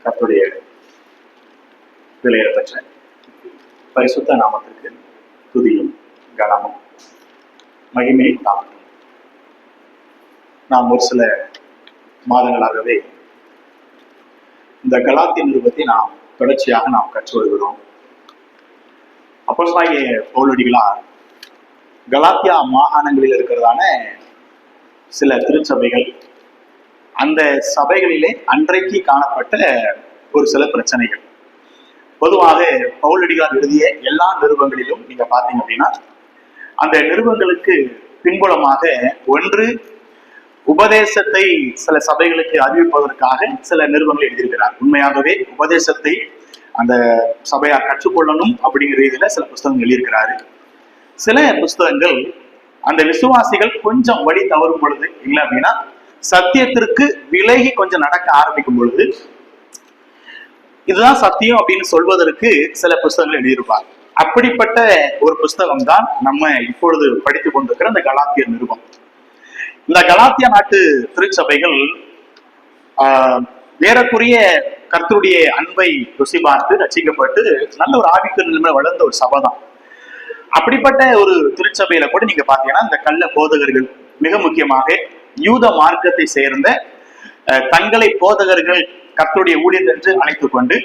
கர்த்தருடைய விலையேறப்பெற்ற பரிசுத்த நாமத்திற்கு துதியும் கனமும் மகிமை உண்டாகும். நாம் ஒரு சில மாதங்களாகவே இந்த கலாத்திய நிருபத்தை நாம் தொடர்ச்சியாக கற்று வருகிறோம். அப்போஸ்தலனாகிய பவுலடிகளார் கலாத்தியா மாகாணங்களில் இருக்கிறதான சில திருச்சபைகள், அந்த சபைகளிலே அன்றைக்கு காணப்பட்ட ஒரு சில பிரச்சனைகள். பொதுவாக பவுலடிகளார் எழுதிய எல்லா நிருபங்களிலும் நீங்க பாத்தீங்க அப்படின்னா அந்த நிருபங்களுக்கு பின்புலமாக ஒன்று உபதேசத்தை சில சபைகளுக்கு அறிவிப்பதற்காக சில நிருபங்களை எழுதியிருக்கிறார். உண்மையாகவே உபதேசத்தை அந்த சபையார் கற்றுக்கொள்ளணும் அப்படிங்கிற ரீதியில சில புஸ்தகங்கள் எழுதியிருக்கிறாரு. சில புஸ்தகங்கள் அந்த விசுவாசிகள் கொஞ்சம் வழி தவறும் பொழுது, இல்லை அப்படின்னா சத்தியத்திற்கு விலகி கொஞ்சம் நடக்க ஆரம்பிக்கும் பொழுது, இதுதான் சத்தியம் அப்படின்னு சொல்வதற்கு சில புஸ்தகங்கள் எழுதியிருப்பார். அப்படிப்பட்ட ஒரு புஸ்தகம் தான் நம்ம இப்பொழுது படித்துக் கொண்டிருக்கிற இந்த கலாத்திய நிருபம். இந்த கலாத்தியா நாட்டு திருச்சபைகள் வேறக்குரிய கர்த்தருடைய அன்பை ருசி பார்த்து ரசிக்கப்பட்டு நல்ல ஒரு ஆவிக்கு நிலைமையில வளர்ந்த ஒரு சபை தான். அப்படிப்பட்ட ஒரு திருச்சபையில கூட நீங்க பாத்தீங்கன்னா இந்த கள்ள போதகர்கள், மிக முக்கியமாக யூத மார்க்கத்தை சேர்ந்த தங்களை போதகர்கள் கர்த்தருடைய ஊழியர் என்று அழைத்துக் கொண்டு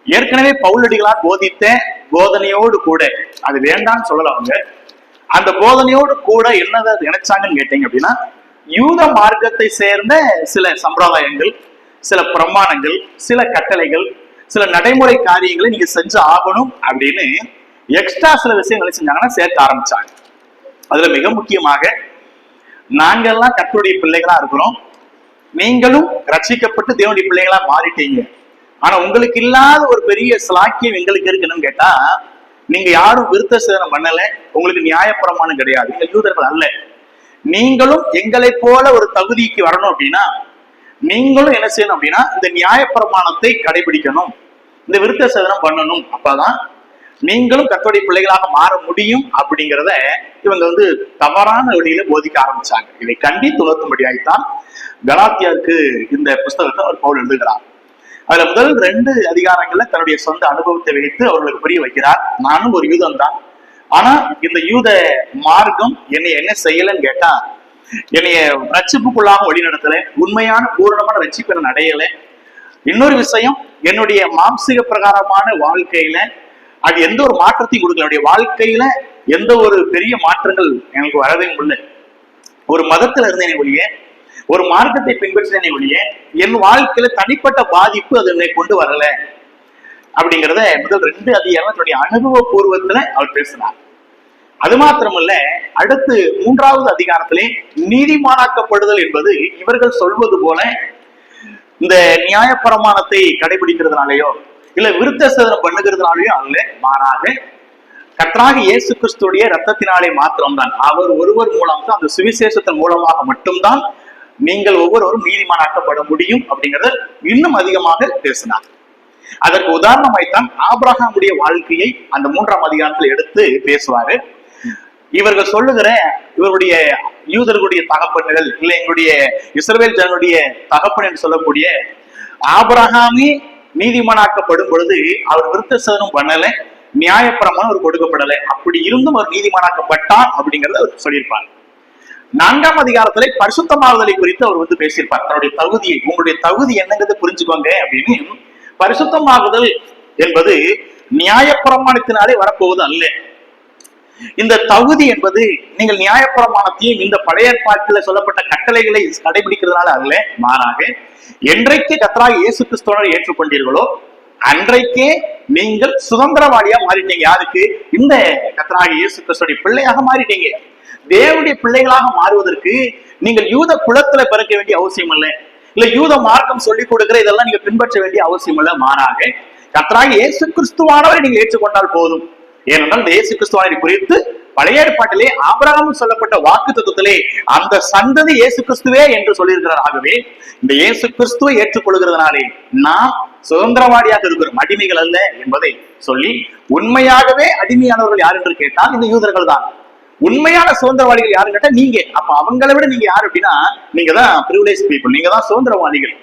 ஏற்கனவே பவுலடிகளார் போதித்த போதனையோடு கூட, அது வேண்டாம்னு சொல்லல அவங்க, அந்த போதனையோடு கூட என்னதை நினைச்சாங்கன்னு கேட்டீங்க அப்படின்னா, யூத மார்க்கத்தை சேர்ந்த சில சம்பிரதாயங்கள், சில பிரமாணங்கள், சில கட்டளைகள், சில நடைமுறை காரியங்களை நீங்க செஞ்சு ஆகணும் அப்படின்னு எக்ஸ்ட்ரா சில விஷயங்களை செஞ்சாங்கன்னா சேர்க்க ஆரம்பிச்சாங்க. அதுல மிக முக்கியமாக, நாங்கெல்லாம் கர்த்தருடைய பிள்ளைகளா இருக்கிறோம், நீங்களும் ரட்சிக்கப்பட்டு தேவனுடைய பிள்ளைகளா மாறிட்டீங்க, ஆனா உங்களுக்கு இல்லாத ஒரு பெரிய சிலாக்கியம் எங்களுக்கு இருக்குன்னு கேட்டா, நீங்க யாரும் விருத்த சேதனம் பண்ணல, உங்களுக்கு நியாயப்பிரமாணம் கிடையாது, நீங்க யூதர்கள் அல்ல, நீங்களும் எங்களை போல ஒரு தகுதிக்கு வரணும் அப்படின்னா நீங்களும் என்ன செய்யணும் அப்படின்னா இந்த நியாயப்பிரமாணத்தை கடைபிடிக்கணும், இந்த விருத்த சேதனம் பண்ணணும், அப்பதான் நீங்களும் கர்த்தருடைய பிள்ளைகளாக மாற முடியும் அப்படிங்கிறத இவங்க தவறான வழியில போதிக்க ஆரம்பிச்சாங்க. இதை கண்டித்து உணர்த்தும்படியாய்த்தான் கலாத்தியாருக்கு இந்த புஸ்தகத்தை அவர் பவுல் எழுதுகிறார். அதுல முதல் 2 அதிகாரங்கள்ல தன்னுடைய சொந்த அனுபவத்தை வைத்து அவர்களுக்கு புரிய வைக்கிறார். நானும் ஒரு யூதன் தான், ஆனா இந்த யூத மார்க்கம் என்னை என்ன செய்யலன்னு கேட்டா, என்னைய ரட்சிப்புக்குள்ளாக வழி நடத்தல, உண்மையான பூரணமான ரட்சிப்பை நான் அடையல. இன்னொரு விஷயம், என்னுடைய மாம்சிக பிரகாரமான வாழ்க்கையில அது எந்த ஒரு மாற்றத்தையும் கொடுக்கல, என்னுடைய வாழ்க்கையில எந்த ஒரு பெரிய மாற்றங்கள் எனக்கு வரவே இல்லை. ஒரு மதத்துல இருந்தேனே ஒழிய, ஒரு மார்க்கத்தை பின்பற்றினே ஒழிய, என் வாழ்க்கையில தனிப்பட்ட பாதிப்பு அது என்னை கொண்டு வரல அப்படிங்கிறத முதல் 2 அதிகாரம் தன்னுடைய அனுபவ பூர்வத்துல அவர் பேசினார். அது மாத்திரமல்ல, அடுத்து 3வது அதிகாரத்திலே நீதிமானாக்கப்படுதல் என்பது இவர்கள் சொல்வது போல இந்த நியாயப்பிரமாணத்தை கடைபிடிக்கிறதுனாலயோ இல்ல விருத்த சேதனம் பண்ணுகிறதுனாலயோ அல்ல, மாறாக கர்த்தராகிய இயேசு கிறிஸ்துடைய ரத்தத்தினாலே மாத்திரம்தான், அவர் ஒருவர் மூலம் தான், அந்த சுவிசேஷத்தின் மூலமாக மட்டும்தான் நீங்கள் ஒவ்வொருவரும் நீதிமானாக்கப்பட முடியும் அப்படிங்கறத இன்னும் அதிகமாக பேசினார். அதற்கு உதாரணமாய்த்தான் ஆபிரகாமுடைய வாழ்க்கையை அந்த 3ஆம் அதிகாரத்தில் எடுத்து பேசுவாரு. இவர்கள் சொல்லுகிற இவருடைய யூதர்களுடைய தகப்பன்கள், இல்ல எங்களுடைய இஸ்ரவேல் ஜனங்களுடைய தகப்பன் என்று சொல்லக்கூடிய ஆபிரகாமே நீதிமானாக்கப்படும் பொழுது அவர் விருத்த சேதனம் பண்ணல, நியாயப்பிரமாணம் அவர் கொடுக்கப்படலை, அப்படி இருந்தும் அவர் நீதிமானாக்கப்பட்டார் அப்படிங்கறத அவர் சொல்லியிருப்பார். 4ஆம் அதிகாரத்திலே பரிசுத்தமாகுதலை குறித்து அவர் பேசியிருப்பார். தன்னுடைய தகுதியை, உங்களுடைய தகுதி என்னங்கிறத புரிஞ்சுக்கோங்க அப்படின்னு. பரிசுத்தமாகுதல் என்பது நியாயப்பிரமாணத்தினாலே வரப்போவது அல்ல. இந்த தகுதி என்பது நீங்கள் நியாயப்பிரமாணத்தையும் இந்த பழைய ஏற்பாட்டில சொல்லப்பட்ட கட்டளைகளை கடைபிடிக்கிறதுனால அல்ல, மாறாக என்றைக்கு கர்த்தராகிய இயேசு கிறிஸ்துவை ஏற்றுக்கொண்டீர்களோ அன்றைக்கே நீங்கள் சுதந்திரவாளியா மாறிட்டீங்க. யாருக்கு? இந்த கர்த்தராகிய இயேசு கிறிஸ்துடைய பிள்ளையாக மாறிட்டீங்க. தேவனுடைய பிள்ளைகளாக மாறுவதற்கு நீங்கள் யூத குலத்துல பிறக்க வேண்டிய அவசியம் இல்லை, இல்ல யூத மார்க்கம் சொல்லிக் கொடுக்கிற இதெல்லாம் நீங்க பின்பற்ற வேண்டிய அவசியம் இல்லை, மாறாக கர்த்தராகிய இயேசு கிறிஸ்துவானவரை நீங்க ஏற்றுக்கொண்டால் போதும். ஏனென்றால் இந்த இயேசு கிறிஸ்துவானை குறித்து பழைய ஏற்பாட்டிலே ஆபிரகாமுக்கு சொல்லப்பட்ட வாக்கு தத்துவத்திலே அந்த சந்ததி இயேசு கிறிஸ்துவே என்று சொல்லியிருக்கிறார். ஆகவே இந்த இயேசு கிறிஸ்துவை ஏற்றுக்கொள்கிறதுனாலே நாம் சுதந்திரவாடியாக இருக்கிறோம், அடிமைகள் அல்ல என்பதை சொல்லி, உண்மையாகவே அடிமையானவர்கள் யார் என்று கேட்டால் இந்த யூதர்கள் தான். உண்மையான சுதந்திரவாதிகள் யாருன்னு கேட்டா நீங்க. அப்ப அவங்களை விட நீங்க யாரு அப்படின்னா, நீங்க தான் பிரிவிலேஜ் பீப்புள், நீங்க தான் சுதந்திரவாதிகள்.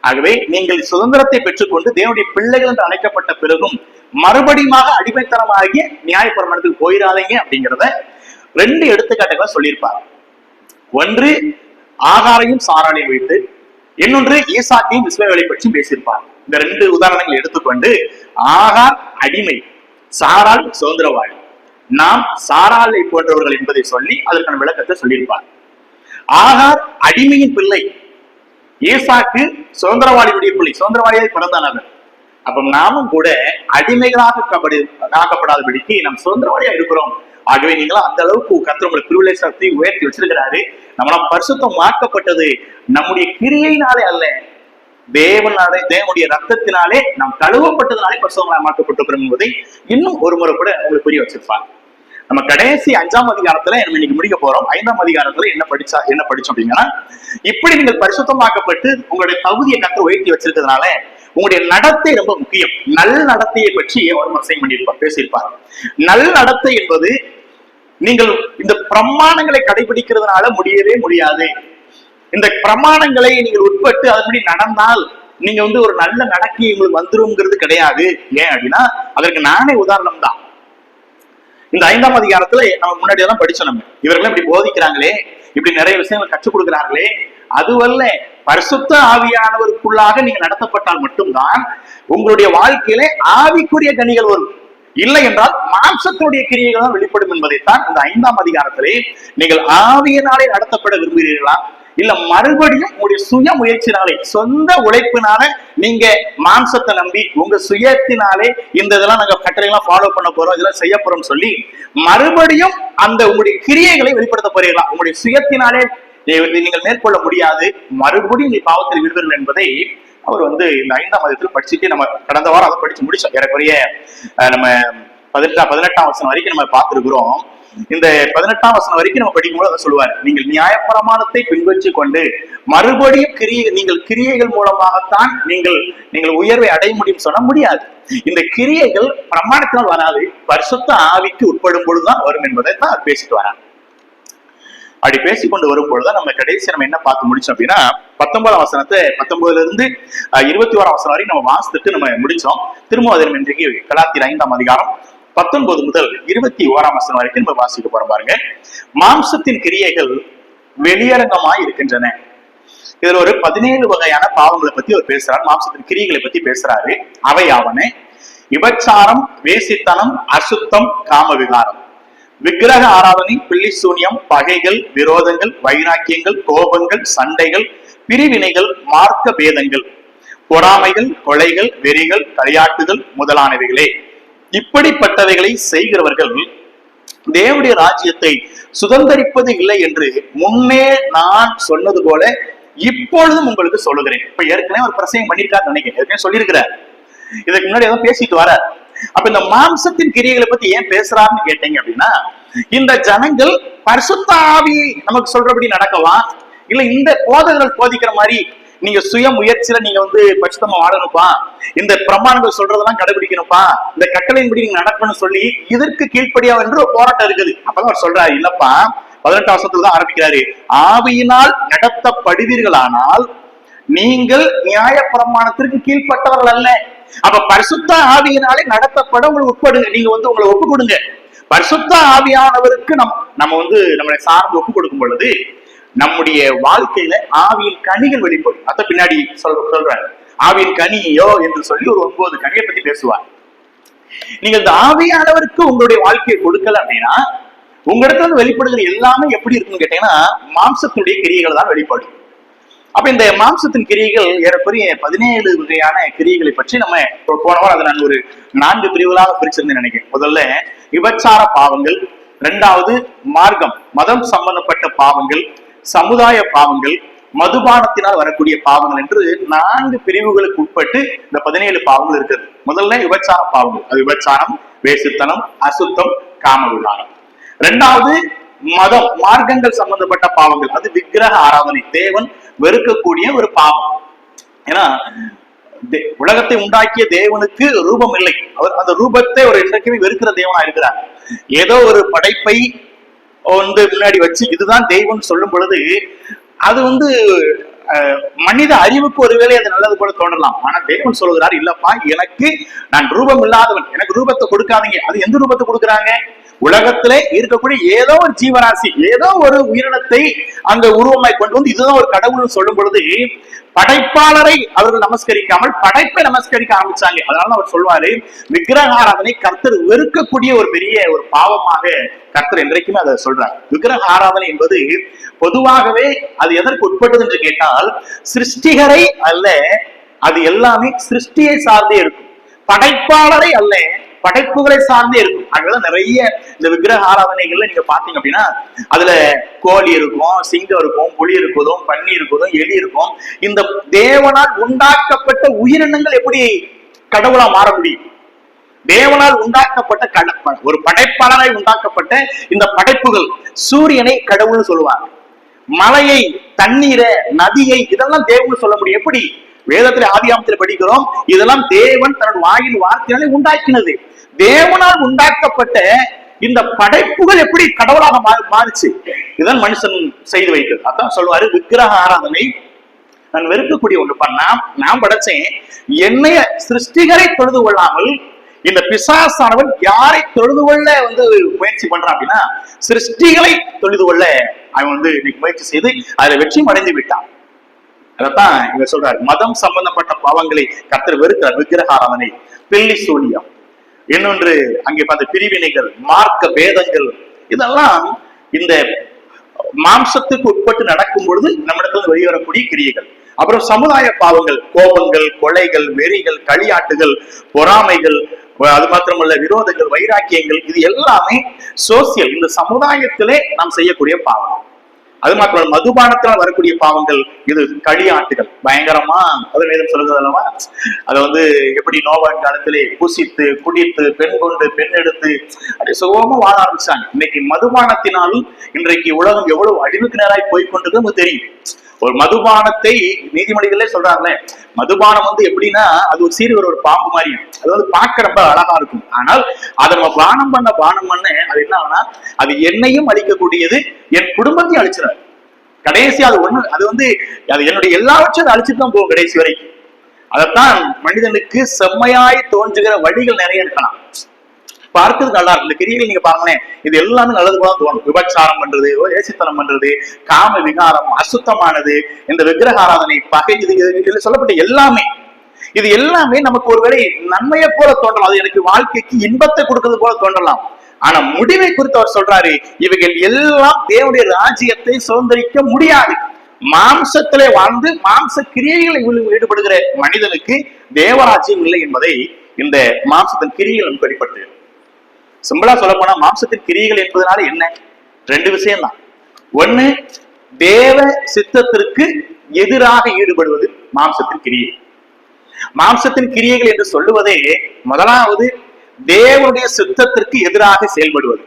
ஆகவே நீங்கள் சுதந்திரத்தை பெற்றுக்கொண்டு தேவனுடைய பிள்ளைகள் என்று அழைக்கப்பட்ட பிறகும் மறுபடியும் அடிமைத்தனமாகிய நியாயப்பிரமாணத்துக்கு போயிடாதீங்க அப்படிங்கிறத 2 எடுத்துக்காட்டுகளை சொல்லியிருப்பார். ஒன்று ஆகாரையும் சாராளையும் வைத்து, இன்னொன்று ஈசாக்கையும் இஸ்மவேலை பற்றி பேசியிருப்பார். இந்த 2 உதாரணங்களை எடுத்துக்கொண்டு ஆகார் அடிமை, சாராள் சுதந்திரவாளி, நாம் சாராளை போன்றவர்கள் என்பதை சொல்லி அதற்கான விளக்கத்தை சொல்லியிருப்பார். ஆகார் அடிமையின் பிள்ளை, ஈசாக்கு சுதந்திரவாளியுடைய பிள்ளை, சுதந்திரவாளியாக பிறந்தானவர். அப்ப நாமும் கூட அடிமைகளாக்கப்படாதபடிக்கு நாம் சுதந்திரவாளியா இருக்கிறோம். ஆகவே நீங்களும் அந்த அளவுக்கு கர்த்தர் உங்களை பிரிவிலேஜ் உயர்த்தி வச்சிருக்கிறாரு. நம்மளாம் பரிசுத்தம் மாற்றப்பட்டது நம்முடைய கிரியையினாலே அல்ல, தேவனுடைய ரத்தத்தினாலே நாம் கழுவப்பட்டதுனாலே பரிசுத்தமாக மாற்றப்பட்டிருக்கிறோம் என்பதை இன்னும் ஒரு முறை கூட உங்களுக்கு புரிய வச்சிருப்பாங்க. நம்ம கடைசி 5ஆம் அதிகாரத்துல நம்ம இன்னைக்கு முடிக்க போறோம். 5ஆம் அதிகாரத்துல என்ன படிச்சோம் அப்படின்னா, இப்படி நீங்கள் பரிசுத்தமாக்கப்பட்டு உங்களுடைய தகுதியை கர்த்தர் உயர்த்தி வச்சிருக்கிறதுனால உங்களுடைய நடத்தை ரொம்ப முக்கியம். நல் நடத்தையை பற்றி ஒரு மசையும் பண்ணியிருப்பார், பேசியிருப்பார். நல் நடத்தை என்பது நீங்கள் இந்த பிரமாணங்களை கடைபிடிக்கிறதுனால முடியவே முடியாது. இந்த பிரமாணங்களை நீங்கள் உட்பட்டு அதன்படி நடந்தால் நீங்க ஒரு நல்ல நடக்கை உங்களுக்கு வந்துருங்கிறது கிடையாது. ஏன் அப்படின்னா அதற்கு நானே உதாரணம் தான். இந்த 5ஆம் அதிகாரத்துல நம்ம முன்னாடி எல்லாம் படிச்சோம். நம்ம இவர்கள் இப்படி போதிக்கிறாங்களே, இப்படி நிறைய விஷயங்கள் கற்றுக் கொடுக்கிறார்களே, அதுவல்ல, பரிசுத்த ஆவியானவருக்குள்ளாக நீங்க நடத்தப்பட்டால் மட்டும்தான் உங்களுடைய வாழ்க்கையில ஆவிக்குரிய கனிகள் வரும். இல்லை என்றால் மாம்சத்துடைய கிரியைகள் தான் வெளிப்படும் என்பதைத்தான் இந்த 5ஆம் அதிகாரத்திலே நீங்கள் ஆவியினாலே நடத்தப்பட விரும்புகிறீர்களா, இல்ல மறுபடியும் உங்களுடைய சுய முயற்சினாலே சொந்த உழைப்பினால நீங்க மாம்சத்தை நம்பி உங்க சுயத்தினாலே இந்த இதெல்லாம் நாங்க கட்டளைலாம் ஃபாலோ பண்ண போறோம், இதெல்லாம் செய்ய போறோம் சொல்லி மறுபடியும் அந்த உங்களுடைய கிரியைகளை வெளிப்படுத்த போறீங்களா? உங்களுடைய சுயத்தினாலே நீங்கள் மேற்கொள்ள முடியாது, மறுபடியும் நீ பாவத்தில் விடுவீர்கள் என்பதை அவர் இந்த 5ஆம் அதிகாரத்தில் படிச்சுட்டு நம்ம கடந்த வாரம் அதை படிச்சு முடிச்சோம். ஏறக்குறைய நம்ம 18ஆம் வசனம் வரைக்கும் நம்ம பார்த்திருக்கிறோம். இந்த 18ஆம் வசனம் வரைக்கும் நம்ம படிக்கும்போது அதை சொல்லுவார், நீங்கள் நியாயப்பிரமாணத்தை பின்பற்றி கொண்டு மறுபடியும் நீங்கள் கிரியைகள் மூலமாகத்தான் நீங்கள் உயர்வை அடைய முடியும் சொன்ன முடியாது. இந்த கிரியைகள் பிரமாணத்தினால் வராது, பரிசுத்த ஆவிக்கு உட்படும் பொழுதுதான் வரும் என்பதை தான் பேசிட்டு வராங்க. அப்படி பேசிக்கொண்டு வரும்பொழுதுதான் நம்ம கடைசி நம்ம என்ன பார்த்து முடிச்சோம் அப்படின்னா 19ஆம் வசனத்தை 19ல இருந்து 21ஆம் வசனம் வரைக்கும் நம்ம வாசித்துட்டு நம்ம முடிச்சோம். திரும்ப அதை இன்றைக்கு கலாத்தியர் 5ஆம் அதிகாரம் 19 முதல் 21ஆம் வசனம் வரைக்கும் நம்ம வாசிக்க போறோம். பாருங்க, மாம்சத்தின் கிரியைகள் வெளியரங்கமாய் இருக்கின்றன. இதுல ஒரு 17 வகையான பாவங்களை பத்தி அவர் பேசுறாரு, மாம்சத்தின் கிரியைகளை பத்தி பேசுறாரு. அவையாவன விபச்சாரம், வேசித்தனம், அசுத்தம், காம விகாரம், விக்கிரக ஆராதனை, பில்லி சூனியம், பகைகள், விரோதங்கள், வைராக்கியங்கள், கோபங்கள், சண்டைகள், பிரிவினைகள், மார்க்க பேதங்கள், பொறாமைகள், கொலைகள், வெறிகள், களியாட்டுதல் முதலானவைகளே. இப்படிப்பட்டவைகளை செய்கிறவர்கள் தேவனுடைய ராஜ்யத்தை சுதந்திரிப்பது இல்லை என்று முன்னே நான் சொன்னது போல இப்பொழுதும் உங்களுக்கு சொல்லுகிறேன். இப்ப ஏற்கனவே ஒரு பிரசங்கம் பண்ணிருக்காரு நினைக்கிறேன், ஏற்கனவே சொல்லியிருக்கிறார், இதுக்கு முன்னாடி ஏதோ பேசிட்டு வர. அப்ப இந்த மாம்சத்தின் கிரியைகளை பத்தி ஏன் பேசுறாருன்னு கேட்டீங்க அப்படின்னா, இந்த ஜனங்கள் பரிசுத்த ஆவி நமக்கு சொல்றபடி நடக்கலாம், இல்ல இந்த போதகர்கள் போதிக்கிற மாதிரி நீங்க சுய முயற்சியில நீங்க பரிசுத்தமா வாழணும்ப்பா, இந்த பிரமாணங்கள் சொல்றதெல்லாம் கடைபிடிக்கணும்ப்பா, இந்த கட்டளையின்படி நீங்க நடக்கணும்னு சொல்லி இதற்கு கீழ்ப்படியா என்று ஒரு போராட்டம் இருக்குது. அப்பதான் அவர் சொல்றாரு, இல்லப்பா 18ஆம் வசனத்துல தான் ஆரம்பிக்கிறாரு, ஆவியினால் நடத்தப்படுவீர்களானால் நீங்கள் நியாய பிரமாணத்திற்கு கீழ்ப்பட்டவர்கள் அல்ல. அப்ப பரிசுத்த ஆவியினாலே நடத்தப்பட உங்களுக்கு உட்படுங்க, நீங்க உங்களை ஒப்பு கொடுங்க. பரிசுத்த ஆவியானவருக்கு நம்ம நம்மளை சார்ந்து ஒப்பு கொடுக்கும் பொழுது நம்முடைய வாழ்க்கையில ஆவியின் கனிகள் வெளிப்படும். அத பின்னாடி சொல்றாரு, ஆவியின் கனியோ என்று சொல்லி ஒரு 9 கனியை பத்தி பேசுவார். நீங்க இந்த ஆவியானவருக்கு உங்களுடைய வாழ்க்கையை கொடுக்கல அப்படின்னா உங்களிடத்துல வெளிப்படுகிற எல்லாமே எப்படி இருக்குன்னு கேட்டீங்கன்னா மாம்சத்தினுடைய கிரியைகள் தான் வெளிப்படும். அப்ப இந்த மாம்சத்தின் கிரியைகள் ஏறக்குறைய 17 வகையான கிரியைகளை பற்றி நம்ம போனவாறு அதை நான் ஒரு 4 பிரிவுகளாக பிரிச்சிருந்தேன் நினைக்கிறேன். முதல்ல விபச்சார பாவங்கள், 2வது மார்க்கம் மதம் சம்பந்தப்பட்ட பாவங்கள், சமுதாய பாவங்கள், மதுபானத்தினால் வரக்கூடிய பாவங்கள் என்று 4 பிரிவுகளுக்கு உட்பட்டு இந்த 17 பாவங்கள் இருக்குது. முதல்ல விபச்சார பாவங்கள், அது விபச்சாரம், வேசித்தனம், அசுத்தம், காம விகாரம். 2வது மதம் மார்க்கங்கள் சம்பந்தப்பட்ட பாவங்கள், அது விக்கிரக ஆராதனை, தேவன் வெறுக்கக்கூடிய ஒரு பாவம். ஏன்னா உலகத்தை உண்டாக்கிய தேவனுக்கு ரூபம் இல்லை, அவர் அந்த ரூபத்தை ஒரு இன்றைக்குமே வெறுக்கிற தேவனா இருக்கிறார். ஏதோ ஒரு படைப்பை முன்னாடி வச்சு இதுதான் தெய்வம் சொல்லும் பொழுது அது மனித அறிவுக்கு ஒருவேளை அது நல்லது போல தோன்றலாம். ஆனா தேவன் சொல்கிறார், இல்லப்பா, எனக்கு நான் ரூபம் இல்லாதவன், எனக்கு ரூபத்தை கொடுக்காதீங்க. அது எந்த ரூபத்தை கொடுக்குறாங்க? உலகத்திலே இருக்கக்கூடிய ஏதோ ஒரு ஜீவராசி, ஏதோ ஒரு உயிரினத்தை அந்த உருவமாய் கொண்டு வந்து இதுதான் ஒரு கடவுள்னு சொல்லும் பொழுது படைப்பாளரை அவர்கள் நமஸ்கரிக்காமல் படைப்பை நமஸ்கரிக்க ஆரம்பிச்சாங்க. அதனால அவர் சொல்வாரு, விக்கிரக ஆராதனை கர்த்தர் வெறுக்கக்கூடிய ஒரு பெரிய ஒரு பாவமாக கர்த்தர் என்றைக்குமே அதை சொல்றார். விக்கிரக ஆராதனை என்பது பொதுவாகவே அது எதற்கு உட்பட்டது என்று கேட்டால், சிருஷ்டிகரை அல்ல, அது எல்லாமே சிருஷ்டியை சார்ந்தே இருக்கும். படைப்பாளரை அல்ல, படைப்புகளை சார்ந்தே இருக்கும். அங்கதான் நிறைய இந்த விக்கிரக ஆராதனைகள்ல நீங்க பாத்தீங்க அப்படின்னா, அதுல கோழி இருக்கும், சிங்கம் இருக்கும், புலி இருக்குதும், பன்னி இருக்குதும், எலி இருக்கும். இந்த தேவனால் உண்டாக்கப்பட்ட உயிரினங்கள் எப்படி கடவுளா மாற முடியும்? தேவனால் உண்டாக்கப்பட்ட ஒரு படைப்பாளரை உண்டாக்கப்பட்ட இந்த படைப்புகள், சூரியனை கடவுள்னு சொல்லுவாங்க, மலையை, தண்ணீரை, நதியை, இதெல்லாம் தேவன் சொல்ல முடியும். எப்படி? வேதத்துல ஆதியாமத்துல படிக்கிறோம், இதெல்லாம் தேவன் தன்னோட வாயில் வார்த்தையாலே உண்டாக்கினது. தேவனால் உண்டாக்கப்பட்ட இந்த படைப்புகள் எப்படி கடவுளாக மாறுச்சு? இதுதான் மனுஷன் செய்து வைக்கிறது. அதான் சொல்லுவாரு, விக்கிரக ஆராதனை நான் வெறுக்கக்கூடிய ஒன்று பண்ணா, நான் படைச்சேன், என்னைய சிருஷ்டிகரை தொழுது கொள்ளாமல் இந்த பிசாசானவன் யாரை தொழுது கொள்ள முயற்சி பண்றான் அப்படின்னா, சிருஷ்டிகளை தொழுது கொள்ள அவன் முயற்சி செய்து அதில் வெற்றியும் அடைந்து விட்டான். அதைத்தான் இங்க சொல்றாரு, மதம் சம்பந்தப்பட்ட பாவங்களை கர்த்தர் வெறுக்கிறார். விக்கிரக ஆராதனை, பில்லி சூனியம், இன்னொன்று அங்கே பார்த்த பிரிவினைகள், மார்க்க பேதங்கள், இதெல்லாம் இந்த மாம்சத்துக்கு உட்பட்டு நடக்கும் பொழுது நம்மிடத்துல வெளிவரக்கூடிய கிரியைகள். அப்புறம் சமுதாய பாவங்கள், கோபங்கள், கொலைகள், வெறிகள், களியாட்டுகள், பொறாமைகள், அது மாத்திரமல்ல விரோதங்கள், வைராக்கியங்கள், இது எல்லாமே சோசியல், இந்த சமுதாயத்திலே நாம் செய்யக்கூடிய பாவம். அது மாத்திரம் மதுபானத்தினால் வரக்கூடிய பாவங்கள், இது களியாட்டுகள், பயங்கரமா பதினேதம் சொல்லுறது அல்லவா, அதை எப்படி நோவான் காலத்திலே புசித்து குடித்து பெண் கொண்டு பெண் எடுத்து அப்படி சுகமா வாழ ஆரம்பிச்சாங்க. இன்னைக்கு மதுபானத்தினாலும் இன்றைக்கு உலகம் எவ்வளவு அழிவுக்கு நேராய் போய்கொண்டது நமக்கு தெரியும். ஒரு மதுபானத்தை நீதிமொழிகளே சொல்றாங்களே, மதுபானம் எப்படின்னா அது ஒரு சீர்வர், ஒரு பாம்பு மாதிரி, அது பார்க்க ரொம்ப அழகா இருக்கும். ஆனால் அதை நம்ம பானம் பண்ண அது என்ன ஆகுனா, அது என்னையும் அழிக்கக்கூடியது, என் குடும்பத்தையும் அழிச்சிடாது. கடைசி அது என்னுடைய எல்லாவற்றையும் அழிச்சுட்டு தான் போகும் கடைசி வரைக்கும். அதைத்தான் மனிதனுக்கு செம்மையாய் தோன்றுகிற வழிகள் நிறைய இருக்கலாம். பார்க்கிறது நல்லா இருக்கு. இந்த கிரியைகள் நீங்க பாருங்களேன், இது எல்லாமே நல்லது போல தோணும். விபச்சாரம் பண்றது, ஏசித்தனம் பண்றது, காம விகாரம், அசுத்தமானது, இந்த விக்கிரக ஆராதனை, பகை, இது சொல்லப்பட்ட எல்லாமே, இது எல்லாமே நமக்கு ஒருவேளை நன்மையை போல தோன்றலாம், அது எனக்கு வாழ்க்கைக்கு இன்பத்தை கொடுக்கிறது போல தோன்றலாம். ஆனா முடிவை குறித்து அவர் சொல்றாரு, இவைகள் எல்லாம் தேவனுடைய ராஜ்யத்தை சுதந்திரிக்க முடியாது. மாம்சத்திலே வாழ்ந்து மாம்ச கிரியைகளை ஈடுபடுகிற மனிதனுக்கு தேவராஜ்யம் இல்லை என்பதை இந்த மாம்சத்தின் கிரியைகள் நமக்கு வெளிப்படுத்துகிறது. சிம்பிளா சொல்ல போனா, மாம்சத்தின் கிரியைகள் என்பதனால என்ன? ரெண்டு விஷயம் தான். ஒண்ணு, தேவ சித்தத்திற்கு எதிராக ஈடுபடுவது மாம்சத்தின் கிரியை. மாம்சத்தின் கிரியைகள் என்று சொல்லுவதே முதலாவது தேவனுடைய சித்தத்திற்கு எதிராக செயல்படுவது.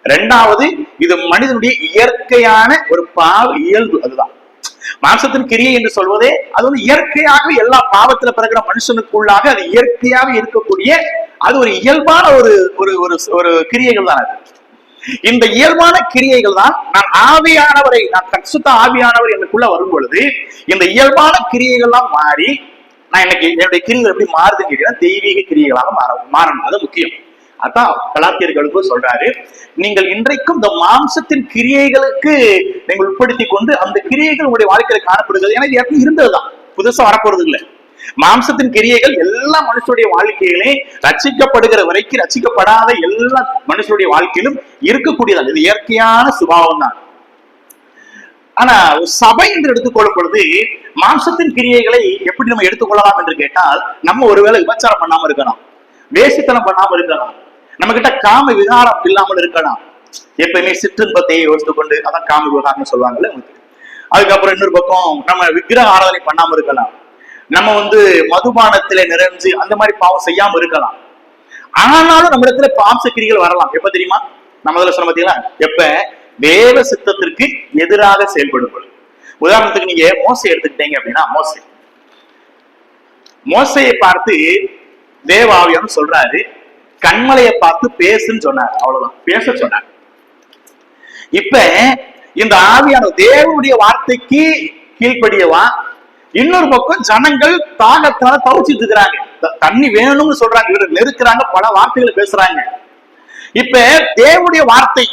இரண்டாவது, இது மனிதனுடைய இயற்கையான ஒரு பாவ இயல்பு. அதுதான் மாம்சத்தின் கிரியை என்று சொல்வதே. அது இயற்கையாக எல்லா பாவத்துல பிறகுற மனுஷனுக்குள்ளாக அது இயற்கையாக இருக்கக்கூடிய, அது ஒரு இயல்பான ஒரு கிரியைகள் தான். இந்த இயல்பான கிரியைகள் தான் நான் ஆவியானவரை, நான் பரிசுத்த ஆவியானவர் எனக்குள்ள வரும் பொழுது இந்த இயல்பான கிரியைகள்லாம் மாறி, நான் இன்னைக்கு என்னுடைய கிரியைகள் எப்படி மாறுதுன்னு கேட்டீங்கன்னா, தெய்வீக கிரியைகளாக மாறணும். அது முக்கியம். அதான் கலாத்தியர்களுக்கும் சொல்றாரு, நீங்கள் இன்றைக்கும் இந்த மாம்சத்தின் கிரியைகளுக்கு நீங்கள் உட்படுத்தி கொண்டு அந்த கிரியைகள் உங்களுடைய வாழ்க்கையில காணப்படுகிறது. ஏன்னா இது இருந்ததுதான், புதுசா வரப்போறது இல்லை. மாம்சத்தின் கிரியைகள் எல்லா மனுஷனுடைய வாழ்க்கையிலே ரட்சிக்கப்படுகிற வரைக்கும் ரட்சிக்கப்படாத எல்லா மனுஷனுடைய வாழ்க்கையிலும் இருக்கக்கூடியதான். இது இயற்கையான சுபாவம் தான். ஆனா சபை என்று எடுத்துக்கொள்ளும் பொழுது மாம்சத்தின் கிரியைகளை எப்படி நம்ம எடுத்துக்கொள்ளலாம் என்று கேட்டால், நம்ம ஒருவேளை விபச்சாரம் பண்ணாம இருக்கலாம், வேசித்தனம் பண்ணாம இருக்கலாம், நம்ம கிட்ட காம விகாரம் இல்லாமல் இருக்கலாம், எப்பயுமே சிற்றின்பத்தை யோசித்து கொண்டு, அதான் காம விகாரம் சொல்லுவாங்கல்ல. அதுக்கப்புறம் இன்னொரு பக்கம் நம்ம விக்கிரக ஆராதனை பண்ணாம இருக்கலாம், நம்ம மதுபானத்தில நிறைஞ்சு அந்த மாதிரி பாவம் செய்யாம இருக்கலாம். ஆனாலும் நம்ம இடத்துல மாம்ச கிரியைகள் வரலாம். எப்ப தெரியுமா? நம்ம இதுல சொல்ல பார்த்தீங்களா, எப்ப தேவ சித்தத்திற்கு எதிராக செயல்படும் பொழுது. உதாரணத்துக்கு நீங்க மோசை எடுத்துக்கிட்டீங்க அப்படின்னா, மோசையை பார்த்து தேவ ஆவியானவர் சொல்றாரு, கண்மலையை பார்த்து பேசுன்னு சொன்னார். அவ்வளவுதான், பேச சொன்னார். இப்ப இந்த ஆவியான தேவனுடைய வார்த்தைக்கு கீழ்ப்படியவா இன்னொரு பக்கம் ஜனங்கள் தாகத்தால தவிச்சிட்டு இருக்கிறாங்க, தண்ணி வேணும்னு சொல்றாங்க, இவர்கள் நெருக்கிறாங்க, பல வார்த்தைகளை பேசுறாங்க. இப்ப தேவனுடைய வார்த்தை,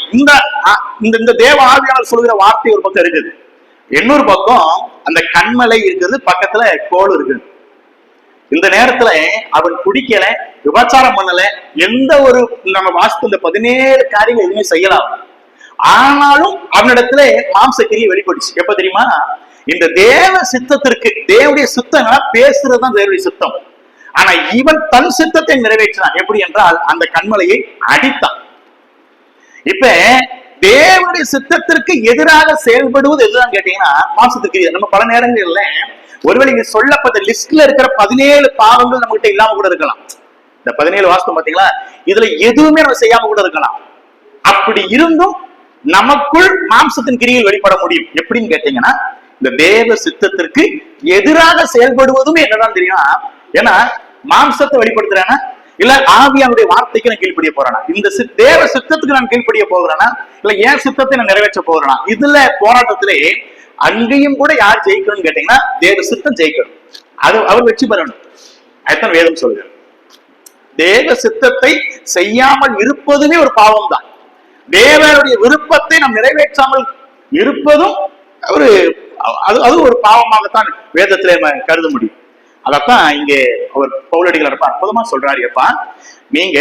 இந்த தேவ ஆவியாளர் சொல்கிற வார்த்தை ஒரு பக்கம் இருக்குது, இன்னொரு பக்கம் அந்த கண்மலை இருக்குது, பக்கத்துல கோல் இருக்குது. இந்த நேரத்துல அவன் குடிக்கல, விபச்சாரம் பண்ணல, எந்த ஒரு நம்ம வாசித்த இந்த 17 காரியங்கள் எதுவுமே செய்யலாம். ஆனாலும் அவனிடத்துல மாம்சக்கிரியை வெளிப்படுச்சு. எப்ப தெரியுமா? இந்த தேவ சித்தத்திற்கு, தேவனுடைய சித்தங்களா பேசுறதுதான் தேவனுடைய சித்தம். ஆனா இவன் தன் சித்தத்தை நிறைவேற்றினான். எப்படி என்றால் அந்த கண்மலையை அடித்தான். இப்ப தேவனுடைய சித்தத்திற்கு எதிராக செயல்படுவது எதுதான் கேட்டீங்கன்னா மாம்சத்துக்கு. நம்ம பல நேரங்கள்ல ஒருவேளை இங்க சொல்லப்பட்ட லிஸ்ட்ல இருக்கிற 17 பாவங்கள் நம்ம கிட்ட இல்லாம கூட இருக்கலாம். இந்த 17 வாஸ்தவம் பாத்தீங்களா, இதுல எதுவுமே நம்ம செய்யாம கூட இருக்கலாம். அப்படி இருந்தும் நமக்குள் மாம்சத்தின் கிரியை வெளிப்பட முடியும். எப்படின்னு கேட்டீங்கன்னா இந்த தேவ சித்தத்திற்கு எதிராக செயல்படுவதும் என்னதான் தெரியும். ஏன்னா மாம்சத்தை வெளிப்படுத்துறானா, இல்ல ஆவியானுடைய வார்த்தைக்கு நான் கீழ்ப்படிய போறேனா, இந்த தேவ சித்தத்துக்கு நான் கீழ்ப்படிய போகிறேனா, இல்ல ஏன் சித்தத்தை நான் நிறைவேற்ற போகிறேனா, இதுல போராட்டத்திலே அங்கேயும் கூட யார் ஜெயிக்கணும்னு கேட்டீங்கன்னா தேவ சித்தம் ஜெயிக்கணும். அது அவர் வெற்றி பெறணும். அதுதான் வேதம் சொல்லுது. தேவ சித்தத்தை செய்யாமல் இருப்பதுமே ஒரு பாவம் தான். தேவனுடைய விருப்பத்தை நாம் நிறைவேற்றாமல் இருப்பதும் அது ஒரு பாவமாகத்தான் வேதத்திலே கருத முடியும். அதத்தான் இங்கே அவர் பவுலடிகள் அற்புதமா சொல்றாரு. எப்பா, நீங்க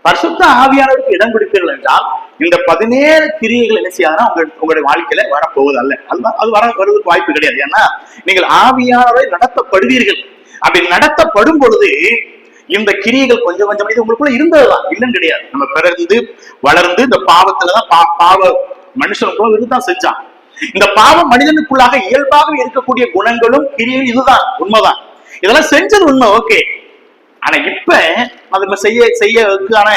பரிசுத்த ஆவியானவருக்கு இடம் கொடுப்பீர்கள் என்றால் இந்த 17 கிரியைகள் என்ன செய்யாதுன்னா உங்களுடைய வாழ்க்கையில வரப்போவது அல்ல. அது வருவதற்கு வாய்ப்பு கிடையாது. ஏன்னா நீங்கள் ஆவியானவரை நடத்தப்படுவீர்கள். அப்படி நடத்தப்படும் பொழுது இந்த கிரியைகள் கொஞ்சம் கொஞ்சம் இது உங்களுக்குள்ள இருந்ததுதான், இல்லைன்னு கிடையாது. நம்ம பிறந்து வளர்ந்து இந்த பாவத்துலதான் பாவ மனுஷனுக்குள்ள இதுதான் செஞ்சான். இந்த பாவம் மனிதனுக்குள்ளாக இயல்பாக இருக்கக்கூடிய குணங்களும் கிரியைகள் இதுதான், உண்மைதான். இதெல்லாம் செஞ்சது உண்மை, ஓகே. ஆனா இப்ப அது செய்யக்கான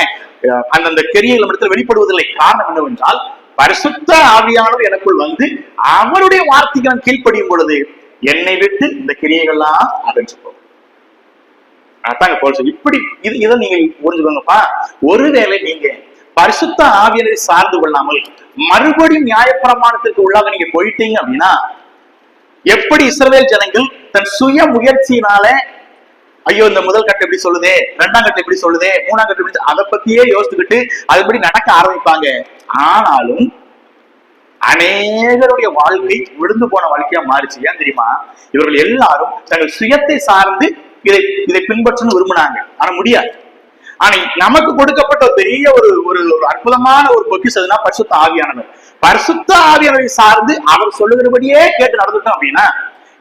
அந்த கிரியைகள் இடத்துல வெளிப்படுவதில்லை. காரணம் என்னவென்றால் பரிசுத்த ஆவியானவர் எனக்குள் வந்து அவருடைய வார்த்தைக்கு நான் கீழ்ப்படியும் பொழுது என்னை விட்டு இந்த கிரியைகள்லாம் அகன்று போகும். அதாங்க போல் இப்படி இதை நீங்க புரிஞ்சுக்கோங்கப்பா. ஒருவேளை நீங்க பரிசுத்த ஆவியரை சார்ந்து கொள்ளாமல் மறுபடியும் நியாயப்பிரமாணத்திற்கு உள்ளாக நீங்க போயிட்டீங்க அப்படின்னா, எப்படி இஸ்ரவேல் ஜனங்கள் தன் சுய முயற்சியினால ஐயோ இந்த முதல் கட்டம் எப்படி சொல்லுதே, 2ஆம் கட்டம் எப்படி சொல்லுதே, 3ஆம் கட்டம் எப்படி, அதை பத்தியே யோசிச்சுக்கிட்டு அதுபடி நடக்க ஆரம்பிப்பாங்க. ஆனாலும் அநேகருடைய வாழ்க்கை விழுந்து போன வாழ்க்கையா மாறிச்சு. ஏன் தெரியுமா? இவர்கள் எல்லாரும் தங்கள் சுயத்தை சார்ந்து இதை பின்பற்றணும்னு விரும்பினாங்க, ஆனா முடியாது. ஆனா நமக்கு கொடுக்கப்பட்ட பெரிய ஒரு அற்புதமான ஒரு பொக்கிஷம் பரிசுத்த ஆவியானவர். பரிசுத்த ஆவியானவரை சார்ந்து அவர் சொல்லுகிறபடியே கேட்டு நடந்துட்டோம் அப்படின்னா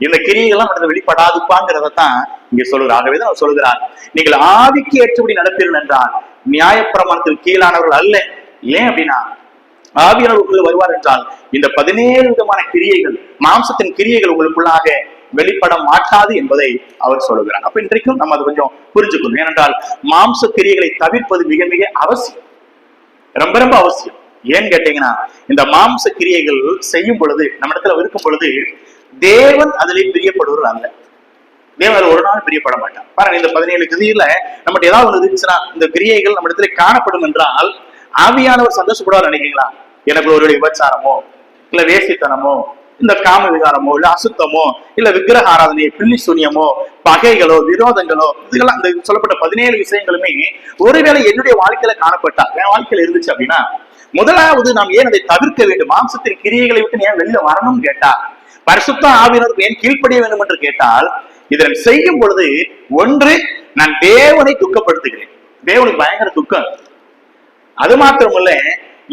இந்த கிரியைகள்லாம் நடந்து வெளிப்படாதுப்பாங்கிறதான் இங்க சொல்லுகிறார். ஆகவேதான் அவர் சொல்லுகிறார், நீங்கள் ஆவிக்கு ஏற்றபடி நடப்பீர்கள் என்றால் நியாயப்பிரமாணத்தில் கீழானவர்கள் அல்ல. ஏன் அப்படின்னா ஆவியானவருக்குள்ள வருவார் என்றால் இந்த 17 விதமான கிரியைகள், மாம்சத்தின் கிரியைகள் உங்களுக்குள்ளாக வெளிப்பட மாட்டாது என்பதை அவர் சொல்லுகிறார். அப்ப இன்றைக்கும் நம்ம அதை கொஞ்சம் புரிஞ்சுக்கணும். ஏனென்றால் மாம்ச கிரியைகளை தவிர்ப்பது மிக மிக அவசியம், ரொம்ப ரொம்ப அவசியம். ஏன்னு கேட்டீங்கன்னா இந்த மாம்ச கிரியைகள் செய்யும் பொழுது நம்ம இடத்துல இருக்கும் பொழுது தேவன் அதிலே பிரியப்படுவர் அல்ல. தேவன் ஒரு நாள் பிரியப்பட மாட்டான். பாருங்க, இந்த 17 கிரியையில நம்மகிட்ட ஏதாவது ஒண்ணு இருந்துச்சுன்னா இந்த கிரியைகள் நம்ம இடத்துல காணப்படும் என்றால் ஆவியானவர் சந்தோஷப்படுவார் நினைக்கிறீங்களா? எனக்கு ஒரு விபச்சாரமோ இல்ல வேசித்தனமோ இந்த காம விகாரமோ இல்ல அசுத்தமோ இல்ல விக்கிரக ஆராதனை, பில்லி சூனியமோ, பகைகளோ, விரோதங்களோ, இதெல்லாம் இந்த சொல்லப்பட்ட 17 விஷயங்களுமே ஒருவேளை என்னுடைய வாழ்க்கையில காணப்பட்டா, என் வாழ்க்கையில இருந்துச்சு அப்படின்னா முதலாவது நாம் ஏன் அதை தவிர்க்க வேண்டும்? மாம்சத்தின் கிரியைகளை விட்டு ஏன் வெளியில வரணும்னு கேட்டா, பரிசுத்த ஆவியானவருக்கு ஏன் கீழ்ப்படிய வேண்டும் என்று கேட்டால், இதனை செய்யும் பொழுது ஒன்று நான் தேவனை துக்கப்படுத்துகிறேன். தேவனுக்கு பயங்கர துக்கம். அது மாத்திரமல்ல,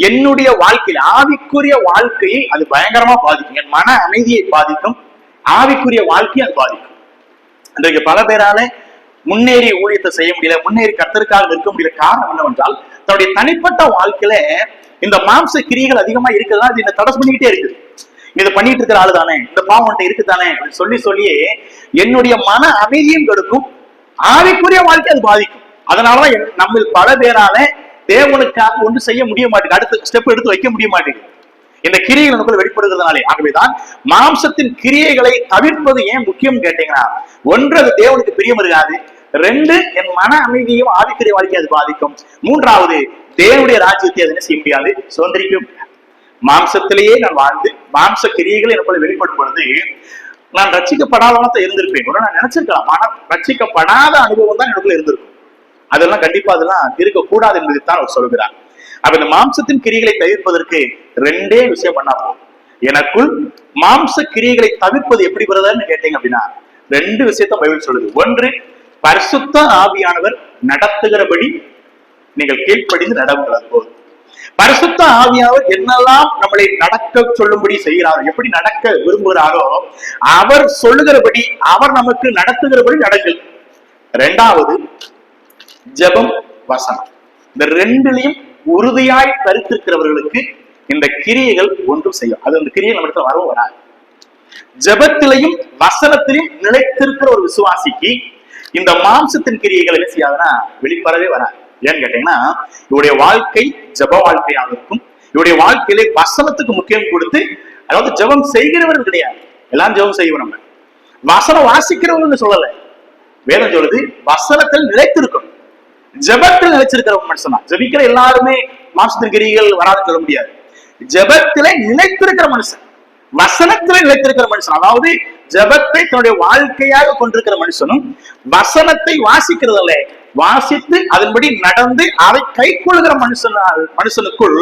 என்னுடைய வாழ்க்கையில் ஆவிக்குரிய வாழ்க்கையை அது பயங்கரமா பாதிக்கும். என் மன அமைதியை பாதிக்கும், ஆவிக்குரிய வாழ்க்கையை அது பாதிக்கும். இன்றைக்கு பல பேரால முன்னேறி ஊழியத்தை செய்ய முடியல, முன்னேறி கர்த்தருக்காக நிற்க முடியல. காரணம் என்னவென்றால் தன்னுடைய தனிப்பட்ட வாழ்க்கையில இந்த மாம்ச கிரியைகள் அதிகமா இருக்கிறதா இது தடை பண்ணிக்கிட்டே இருக்குது. இதை பண்ணிட்டு இருக்கிற ஆளு தானே, இந்த பாவம் இருக்குதானே சொல்லியே என்னுடைய மன அமைதியும் கெடுக்கும், ஆவிக்குரிய வாழ்க்கை அது பாதிக்கும். அதனாலதான் நம்ம பல பேரால தேவனுக்காக ஒன்று செய்ய முடிய மாட்டேங்குது, அடுத்த ஸ்டெப் எடுத்து வைக்க முடிய மாட்டேங்குது, இந்த கிரியைகள் நமக்குள்ள வெளிப்படுகிறதுனாலே. ஆகவேதான் மாம்சத்தின் கிரியைகளை தவிர்ப்பது ஏன் முக்கியம் கேட்டீங்கன்னா, ஒன்று அது தேவனுக்கு பிரியம் இருக்காது, 2 என் மன அமைதியும் ஆவிக்குரிய வாழ்க்கை அது பாதிக்கும், 3வது தேவனுடைய ராஜ்யத்தை அது என்ன செய்ய முடியாது, சுதந்திரிக்க முடியாது. மாம்சத்திலேயே நான் வாழ்ந்து மாம்ச கிரியைகள் எனக்குள்ள வெளிப்படும் பொழுது நான் ரட்சிக்கப்படாதவனத்தை இருந்திருப்பேன், நான் நினைச்சிருக்கலாம். ஆனா ரட்சிக்கப்படாத அனுபவம் தான் எனக்குள்ள இருந்திருக்கும். அதெல்லாம் கண்டிப்பா அதெல்லாம் இருக்கக்கூடாது என்பதைத்தான் அவர் சொல்கிறார். அப்ப இந்த மாம்சத்தின் கிரிகளை தவிர்ப்பதற்கு ரெண்டே விஷயம் பண்ணா போதும். எனக்குள் மாம்ச கிரியைகளை தவிர்ப்பது எப்படி வருதுன்னு கேட்டீங்க அப்படின்னா ரெண்டு விஷயத்த பைபிள் சொல்லுது. ஒன்று, பரிசுத்த ஆவியானவர் நடத்துகிறபடி நீங்கள் கீழ்ப்படிந்து நடவுகிறது போது. பரிசுத்த ஆவியானவர் என்னெல்லாம் நம்மளை நடக்க சொல்லும்படி செய்கிறாரோ, எப்படி நடக்க விரும்புகிறாரோ அவர் சொல்லுகிறபடி, அவர் நமக்கு நடத்துகிறபடி நடக்குது. இரண்டாவது, ஜெபம், வசனம். இந்த ரெண்டுலையும் உறுதியாய் கருத்திருக்கிறவர்களுக்கு இந்த கிரியைகள் ஒன்றும் செய்யும். அது அந்த கிரியை நம்ம இடத்துல வரவும் வராது. ஜெபத்திலையும் வசனத்திலையும் நிலைத்திருக்கிற ஒரு விசுவாசிக்கு இந்த மாம்சத்தின் கிரியைகள் என்ன செய்யாதுன்னா வெளிப்படவே வராது. ஏன்னு கேட்டீங்கன்னா இவருடைய வாழ்க்கை ஜெப வாழ்க்கையாக இருக்கும். இவருடைய வாழ்க்கையிலே வசனத்துக்கு முக்கியம் கொடுத்து, அதாவது ஜெபம் செய்கிறவர்கள் கிடையாது, எல்லாம் ஜெபம் செய்வோம். நம்ம வசனம் வாசிக்கிறவங்க சொல்லல, வேதம் சொல்லுது வசனத்தில் நிலைத்திருக்கும். ஜெபத்தில் நிலைச்சிருக்கிற மனுஷன் தான். ஜெபிக்கிற எல்லாருமே மாம்சத்தின் கிரியைகள் வராதுன்னு சொல்ல முடியாது. ஜெபத்திலே நிலைத்திருக்கிற மனுஷன், வசனத்திலே நிலைத்திருக்கிற மனுஷன், அதாவது ஜெபத்தை தன்னுடைய வாழ்க்கையாக கொண்டிருக்கிற மனுஷனும் வசனத்தை வாசிக்கிறதில்ல, வாசித்து அதன்படி நடந்து அதை கை கொள்ளுகிற மனுஷனுக்குள்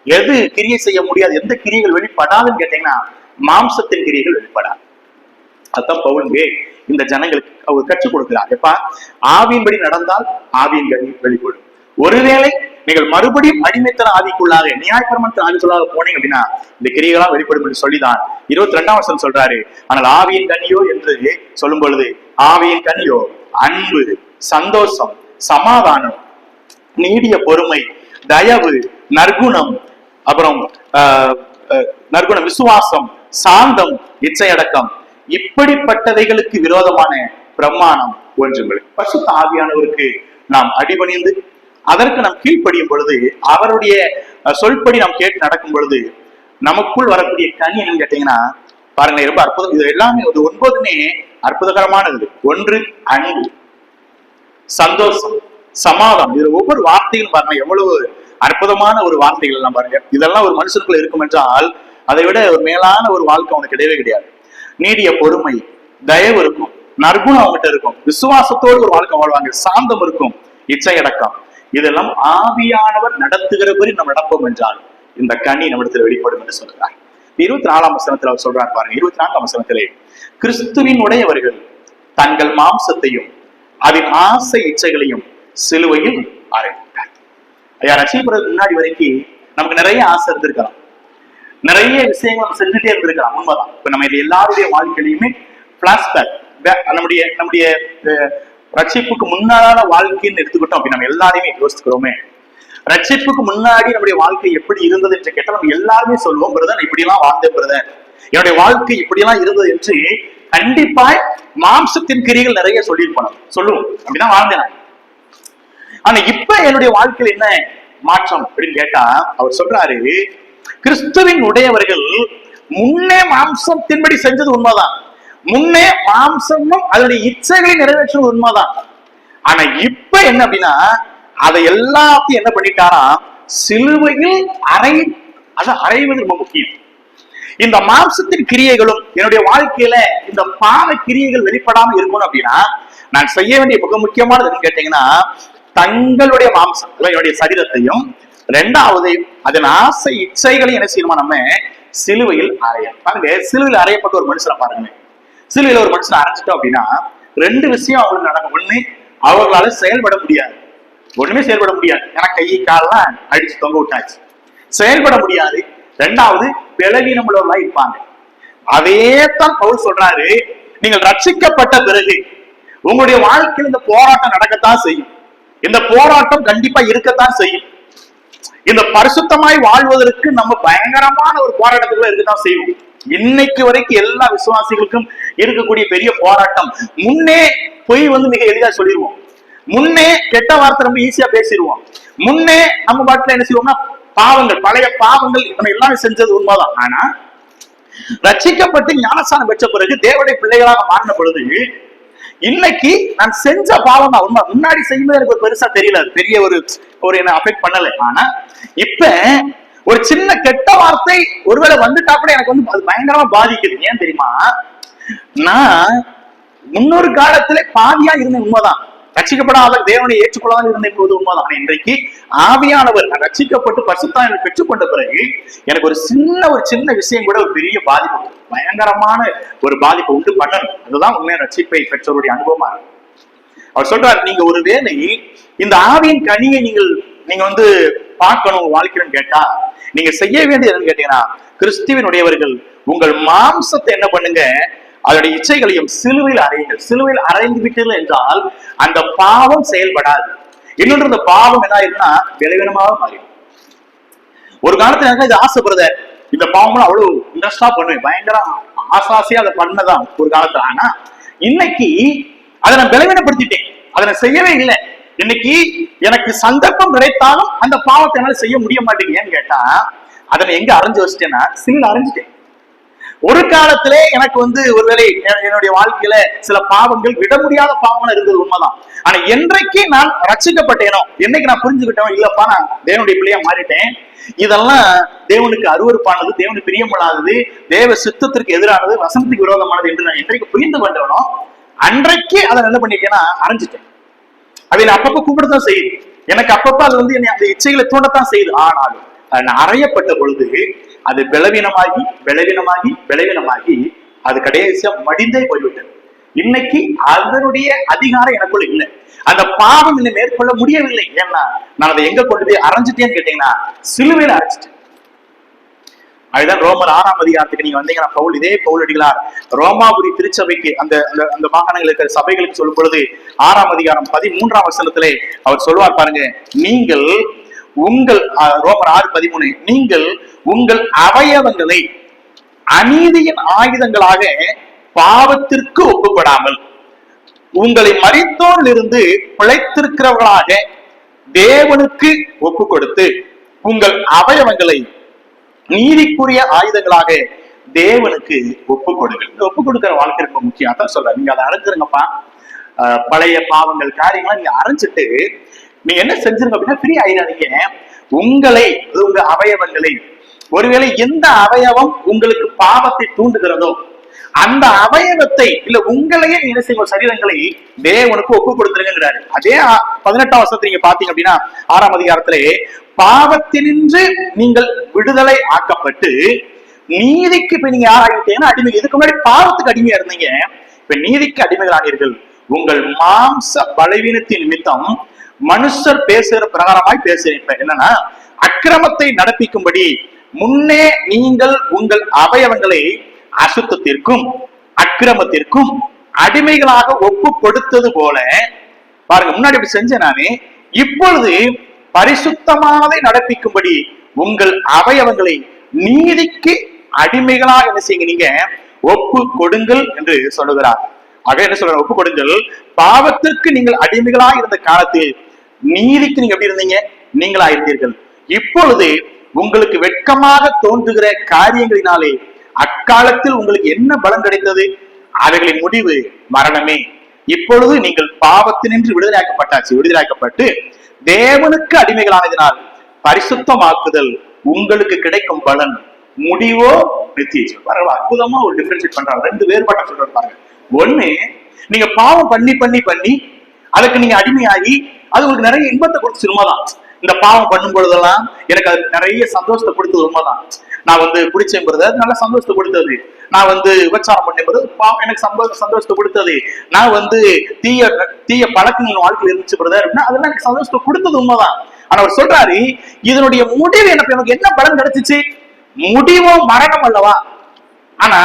எது கிரியை செய்ய முடியாது, எந்த கிரியைகள் வெளிப்படாதுன்னு கேட்டீங்கன்னா மாம்சத்தின் கிரியைகள் வெளிப்படாது. அதுதான் பவுல் இந்த ஜனங்களுக்கு அவர் கற்றுக் கொடுக்கிறார். எப்ப ஆவியின்படி நடந்தால் ஆவியின் கனி வெளிப்படும். ஒருவேளை நீங்கள் மறுபடியும் அடிமைத்தன ஆவிக்குள்ளாக, நியாயப்பிரமாணத்தின் ஆவிக்குள்ளாக போனீங்க அப்படின்னா இந்த கிரியைகளா வெளிப்படும் என்று சொல்லிதான் 22ஆம் வசனம் சொல்றாரு. ஆனால் ஆவியின் கனியோ என்று சொல்லும் பொழுது ஆவியின் கனியோ அன்பு, சந்தோஷம், சமாதானம், நீடிய பொறுமை, தயவு, நற்குணம், அப்புறம் நற்குணம், விசுவாசம், சாந்தம், இச்சையடக்கம், இப்படிப்பட்டவைகளுக்கு விரோதமான பிரமாணம் ஒன்றுமில்லை. பரிசுத்த ஆவியானவருக்கு நாம் அடிபணிந்து அதற்கு நாம் கீழ்ப்படியும் பொழுது, அவருடைய சொல்படி நாம் கேட்டு நடக்கும் பொழுது நமக்குள் வரக்கூடிய கனி என்னன்னு கேட்டீங்கன்னா பாருங்களேன், ரொம்ப அற்புதம். இது எல்லாமே 9மே அற்புதகரமானது. ஒன்று, அன்பு, சந்தோஷம், சமாதானம். இதுல ஒவ்வொரு வார்த்தைகளும் பாருங்க எவ்வளவு அற்புதமான ஒரு வார்த்தைகள் எல்லாம் பாருங்க. இதெல்லாம் ஒரு மனுஷனுக்குள்ள இருக்கும் என்றால் அதை விட ஒரு மேலான ஒரு வாழ்க்கை அவனுக்கு கிடையவே கிடையாது. நீடிய பொறுமை, தயவு இருக்கும், நற்குணம் அவங்ககிட்ட இருக்கும், விசுவாசத்தோடு ஒரு வாழ்க்கை வாழ்வாங்க, சாந்தம் இருக்கும், இச்சையடக்கம். இதெல்லாம் ஆவியானவர் நடத்துகிறபடி நம்ம நடப்போம் என்றால் இந்த கனி நம்மிடத்தில் வெளிப்படும் என்று சொல்கிறார். 24ஆம் வசனத்தில் அவர் சொல்றார் பாருங்க. 24ஆம் வசனத்திலே கிறிஸ்துவின் உடையவர்கள் தங்கள் மாம்சத்தையும் அதன் ஆசை இச்சைகளையும் சிலுவையில் அறைந்தார். ஐயா, ரட்சிக்கப்படுறதுக்கு முன்னாடி வரைக்கும் நமக்கு நிறைய ஆசை இருந்திருக்கலாம், நிறைய விஷயங்கள் நம்ம செஞ்சுட்டே இருந்திருக்கலாம், உண்மைதான். இப்ப நம்ம இது எல்லாருடைய வாழ்க்கையிலுமே பிளாஷ்பேக், நம்முடைய ரட்சிப்புக்கு முன்னால வாழ்க்கைன்னு எடுத்துக்கிட்டோம் அப்படி நம்ம எல்லாரையுமே யோசிக்கிறோமே. ரட்சிப்புக்கு முன்னாடி நம்முடைய வாழ்க்கை எப்படி இருந்தது என்று கேட்டால் நம்ம எல்லாருமே சொல்லுவோம், பிரதர் இப்படி எல்லாம் வாழ்ந்தேன், பிரதர் என்னுடைய வாழ்க்கை இப்படி எல்லாம் இருந்தது என்று கண்டிப்பாய் மாம்சத்தின் கிரிகள் நிறைய சொல்லுவோம், அப்படிதான் வாழ்ந்தேன். ஆனா இப்ப என்னுடைய வாழ்க்கையில் என்ன மாற்றம் அப்படின்னு கேட்டா அவர் சொல்றாரு, கிறிஸ்துவின் உடையவர்கள் முன்னே மாம்சத்தின்படி செஞ்சது உண்மைதான், முன்னே மாம்சமும் அதனுடைய இச்சைகளை நிறைவேற்றது உண்மைதான். ஆனா இப்ப என்ன அப்படின்னா அதை எல்லாத்தையும் என்ன பண்ணிட்டாராம், சிலுவையில் அறைவது ரொம்ப முக்கியம். இந்த மாம்சத்தின் கிரியைகளும் என்னுடைய வாழ்க்கையில இந்த பாவ கிரியைகள் வெளிப்படாம இருக்கணும் அப்படின்னா நான் செய்ய வேண்டிய மிக முக்கியமானது என்னன்னு கேட்டீங்கன்னா தங்களுடைய மாம்சம், என்னுடைய சரீரத்தையும், இரண்டாவது அதன் ஆசை இச்சைகளையும் என்ன செய்யணுமா நம்ம சிலுவையில் அறைய. பாருங்க, சிலுவையில் அறையப்பட்ட ஒரு மனுஷனை பாருங்க. சிலுவையில் ஒரு மனுஷனை அரைச்சிட்டோம் அப்படின்னா ரெண்டு விஷயம் அவங்களுக்கு நடக்கும். ஒண்ணு, அவர்களால செயல்பட முடியாது, ஒண்ணுமே செயல்பட முடியாது, ஏன்னா கை காலெல்லாம் அடிச்சு தொங்க விட்டாச்சு, செயல்பட முடியாது. ரெண்டாவது, பலவீனம் உள்ளவர்களா இருப்பாங்க. அதே தான் பவுல் சொல்றாரு, நீங்கள் ரட்சிக்கப்பட்ட பிறகு உங்களுடைய வாழ்க்கையில் இந்த போராட்டம் நடக்கத்தான் செய்யும், இந்த போராட்டம் கண்டிப்பா இருக்கத்தான் செய்யும். இந்த பரிசுத்தமாய் வாழ்வதற்கு நம்ம பயங்கரமான ஒரு போராட்டத்துக்குள்ள இருக்கத்தான் செய்வோம். இன்னைக்கு வரைக்கும் எல்லா விசுவாசிகளுக்கும் இருக்கக்கூடிய பெரிய போராட்டம், முன்னே பொய் மிக எளிதா சொல்லிடுவோம், முன்னே கெட்ட வார்த்தை ரொம்ப ஈஸியா பேசிடுவோம், முன்னே நம்ம பாட்டுல என்ன செய்வோம்னா பாவங்கள், பழைய பாவங்கள் நம்ம எல்லாமே செஞ்சது உண்மைதான். ஆனா ரட்சிக்கப்பட்டு ஞானஸ்நானம் பெற்ற பிறகு தேவனுடைய பிள்ளைகளாக மாறின பொழுது இன்னைக்கு நான் செஞ்ச பாவம் தான் உண்மை, முன்னாடி செய்யும்போது எனக்கு ஒரு பெருசா தெரியல, பெரிய ஒரு என்ன அஃபெக்ட் பண்ணல. ஆனா இப்ப ஒரு சின்ன கெட்ட வார்த்தை ஒருவேளை வந்துட்டா கூட எனக்கு அது பயங்கரமா பாதிக்குது. ஏன் தெரியுமா, நான் முன்னொரு காலத்துல பாவியா இருந்த உண்மைதான், ரட்சிக்கப்படாத தேவனை ஏற்றுக்கொள்ளாத இருந்த போது உண்மைதான். இன்றைக்கு ஆவியானவர் ரட்சிக்கப்பட்டு பரிசுத்தாவியை பெற்றுக்கொண்ட பிறகு எனக்கு ஒரு சின்ன விஷயம் கூட ஒரு பெரிய பாதிப்பு, பயங்கரமான ஒரு பாதிப்பு உண்டு பண்ணணும். அதுதான் உண்மையான ரட்சிப்பை பெற்றவருடைய அனுபவமா இருக்கு. அவர் சொல்றாரு, நீங்க ஒரு வேளை இந்த ஆவியின் கனியை நீங்க பார்க்கணும் வாழ்க்கைன்னு கேட்டா நீங்க செய்ய வேண்டியது கேட்டீங்கன்னா, கிறிஸ்துவினுடையவர்கள் உங்கள் மாம்சத்தை என்ன பண்ணுங்க, அதனுடைய இச்சைகளையும் சிலுவையில் அறையுங்கள். சிலுவையில் அறைந்து விட்டீர்கள் என்றால் அந்த பாவம் செயல்படாது. இன்னொன்று, இந்த பாவம் என்ன ஆயிருக்குன்னா விளைவினமாக மாறிடும். ஒரு காலத்துல எனக்கு இது ஆசைப்படுறத, இந்த பாவம் அவ்வளவு இன்ட்ரெஸ்டா பண்ணுவேன், பயங்கர ஆசாசியா அதை பண்ணதான் ஒரு காலத்துல. ஆனா இன்னைக்கு அதை நான் விளைவினப்படுத்திட்டேன், அதை நான் செய்யவே இல்லை. இன்னைக்கு எனக்கு சந்தர்ப்பம் கிடைத்தாலும் அந்த பாவத்தை என்னால செய்ய முடிய மாட்டேங்குது. ஏன்னு கேட்டா அதை எங்க அரைஞ்சு வச்சிட்டேன்னா சிலுவையில் அரைஞ்சிட்டேன். ஒரு காலத்திலே எனக்கு ஒருவேளை என்னுடைய வாழ்க்கையில சில பாவங்கள் விட முடியாத பாவங்கள் இருந்தது உண்மைதான். ஆனா என்றைக்கு நான் ரட்சிக்கப்பட்டேனோ, என்னைக்கு நான் புரிஞ்சுக்கிட்டேனோ, இல்லப்பா நான் தேவனுடைய பிள்ளையா மாறிட்டேன், இதெல்லாம் தேவனுக்கு அருவருப்பானது, தேவனுக்கு பிரியமில்லாதது, தேவ சித்தத்திற்கு எதிரானது, வசனத்துக்கு விரோதமானது என்று நான் என்றைக்கு புரிந்து கொண்டவனோ அன்றைக்கு அதை என்ன பண்ணிட்டேன்னா அரைஞ்சிட்டேன். அதை அப்பப்ப கூப்பிடத்தான் செய்யுது, எனக்கு அப்பப்ப அது என்னை அந்த இச்சைகளை தூண்டத்தான் செய்யுது. ஆனாலும் அறையப்பட்ட பொழுது அது விளைவினமாகி அது கடைசியா மடிந்தே போய்விட்டது. இன்னைக்கு அதனுடைய அதிகாரம் எனக்குள்ள இல்லை, அந்த பாவம் என்னை மேற்கொள்ள முடியவில்லை. ஏன்னா நான் அதை எங்க கொண்டு போய் அரைஞ்சிட்டேன்னு கேட்டீங்கன்னா சிலுவையில அரைச்சிட்டேன். அதுதான் ரோமர் 6ஆம் அதிகாரத்துக்கு நீங்க வந்தீங்கன்னா இதே பவுலடிகளார் ரோமாபுரி திருச்சபைக்கு அந்த அந்த மாகாணங்கள் இருக்கிற சபைகளுக்கு சொல்லும் பொழுது 6ஆம் அதிகாரம் 13ஆம் வசனத்திலே அவர் சொல்வார் பாருங்க, நீங்கள் உங்கள் ரோமர் 6:13 நீங்கள் உங்கள் அவயவங்களை அநீதியின் ஆயுதங்களாக பாவத்திற்கு ஒப்புப்படாமல் உங்களை மரித்தோரில் இருந்து பிழைத்திருக்கிறவர்களாக தேவனுக்கு ஒப்பு கொடுத்து உங்கள் அவயவங்களை நீதிக்குரிய ஆயுதங்களாக தேவனுக்கு ஒப்பு கொடுங்கள். இந்த ஒப்பு கொடுக்கிற வாழ்க்கை ரொம்ப முக்கியம். அதான் சொல்ற, நீங்க அதை அரைஞ்சிருங்கப்பா. பழைய பாவங்கள் காரியங்களை நீங்க அரைஞ்சிட்டு நீங்க என்ன செஞ்சிருங்க அப்படின்னா ஃப்ரீ ஆயிடாதீங்க. உங்க அவயவங்களை, ஒருவேளை எந்த அவயவம் உங்களுக்கு பாவத்தை தூண்டுகிறதோ அந்த அவயவத்தை இல்ல உங்களையே என்ன செய்யும் சரீரங்களை தேவனுக்கு ஒப்பு கொடுத்துருங்கிறாரு. அதே 18ஆம் வசனத்தை நீங்க பாத்தீங்க அப்படின்னா 6ஆம் அதிகாரத்திலே பாவத்தினின்று நீங்கள் விடுதலை ஆக்கப்பட்டு நீதிக்கு இப்ப நீங்க யாராகிட்டீங்கன்னா அடிமை. இதுக்கு முன்னாடி பாவத்துக்கு அடிமையா இருந்தீங்க, இப்ப நீதிக்கு அடிமைகளானீர்கள். உங்கள் மாம்ச பலவீனத்தின் நிமித்தம் மனுஷர் பேசுகிற பிரகாரமாய் பேசுறீங்க. என்னன்னா அக்கிரமத்தை நடப்பிக்கும்படி முன்னே நீங்கள் உங்கள் அவயவங்களை அசுத்தத்திற்கும் அக்கிரமத்திற்கும் அடிமைகளாக ஒப்பு கொடுத்தது போல பாருங்க, முன்னாடி இப்படி செஞ்ச நானே இப்பொழுது பரிசுத்தமானதை நடப்பிக்கும்படி உங்கள் அவயவங்களை நீதிக்கு அடிமைகளாக என்ன செய்யுங்க, நீங்க ஒப்பு கொடுங்கள் என்று சொல்லுகிறார். ஆக என்ன சொல்ற, ஒப்பு கொடுங்கள். பாவத்திற்கு நீங்கள் அடிமைகளாக இருந்த காலத்தில் நீதிக்கு நீங்க எப்படி இருந்தீங்க, நீங்களா இருந்தீர்கள். இப்பொழுது உங்களுக்கு வெட்கமாக தோன்றுகிற காரியங்களினாலே அக்காலத்தில் உங்களுக்கு என்ன பலன் கிடைத்தது, அவைகளின் முடிவு மரணமே. இப்பொழுது நீங்கள் பாவத்தினின்று விடுதலையாக்கப்பட்டு தேவனுக்கு அடிமைகளானதினால் பரிசுத்தமாக்குதல் உங்களுக்கு கிடைக்கும் பலன் முடிவோ நித்திய. அற்புதமா ஒரு டிஃபரன்ஷியேட் பண்றாங்க, ரெண்டு வேறுபாட்டை சொல்றாங்க பாருங்க. ஒண்ணு, நீங்க பாவம் பண்ணி அதுக்கு நீங்க அடிமையாகி அது உங்களுக்கு நிறைய இன்பத்தை கொடுத்து உண்மைதான். இந்த பாவம் பண்ணும் பொழுதெல்லாம் எனக்கு அது நிறைய சந்தோஷத்தை கொடுத்தது உண்மைதான். நான் குடிச்சேன் அது நல்ல சந்தோஷத்தை கொடுத்தது. நான் விபச்சாரம் பண்ணும்போது எனக்கு சந்தோஷத்தை கொடுத்தது. நான் தீய பழக்கங்கள் வாழ்க்கையில் இருந்துச்சு அப்படின்னா அதெல்லாம் எனக்கு சந்தோஷத்தை கொடுத்தது உண்மைதான். ஆனா அவர் சொல்றாரு, இதனுடைய முடிவு எனக்கு என்ன பலன் கிடைச்சிச்சு, முடிவோ மரணம் அல்லவா. ஆனா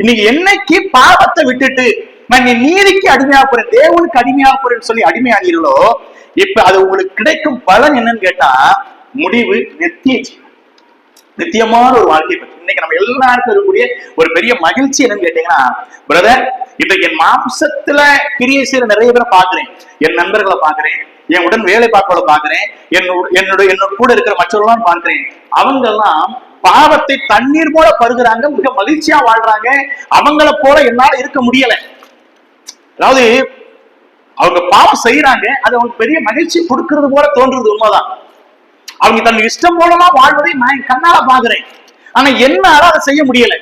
இன்னைக்கு என்னைக்கு பாவத்தை விட்டுட்டு நான் நீதிக்கு அடிமையாக போறேன், தேவனுக்கு அடிமையாக போறேன்னு சொல்லி அடிமையானீர்களோ, இப்ப அது உங்களுக்கு கிடைக்கும் பலன் என்னன்னு கேட்டா முடிவு நித்தியமான ஒரு வாழ்க்கை. இன்னைக்கு நம்ம எல்லாருக்கும் இருக்கக்கூடிய ஒரு பெரிய மகிழ்ச்சி என்னன்னு கேட்டீங்கன்னா, பிரதர் இன்றைக்கு என் மாம்சத்துல கிரியை செய்யற நிறைய பேரை பாக்குறேன், என் நண்பர்களை பாக்குறேன், என் உடன் வேலை பார்ப்பவளை பாக்குறேன், என்னோட கூட இருக்கிற மற்றவர்களாம் பாக்குறேன். அவங்க எல்லாம் பாவத்தை தண்ணீர் போல பருகுறாங்க, மிக மகிழ்ச்சியா வாழ்றாங்க. அவங்களை போல என்னால இருக்க முடியல. அதாவது அவங்க பாவம் செய்யறாங்க, அது அவங்களுக்கு பெரிய மகிழ்ச்சி கொடுக்கறது போல தோன்றது உண்மைதான். அவங்க தன் இஷ்டம் மூலமா வாழ்வதை நான் கண்ணால பாக்குறேன். ஆனா என்னால அதை செய்ய முடியல.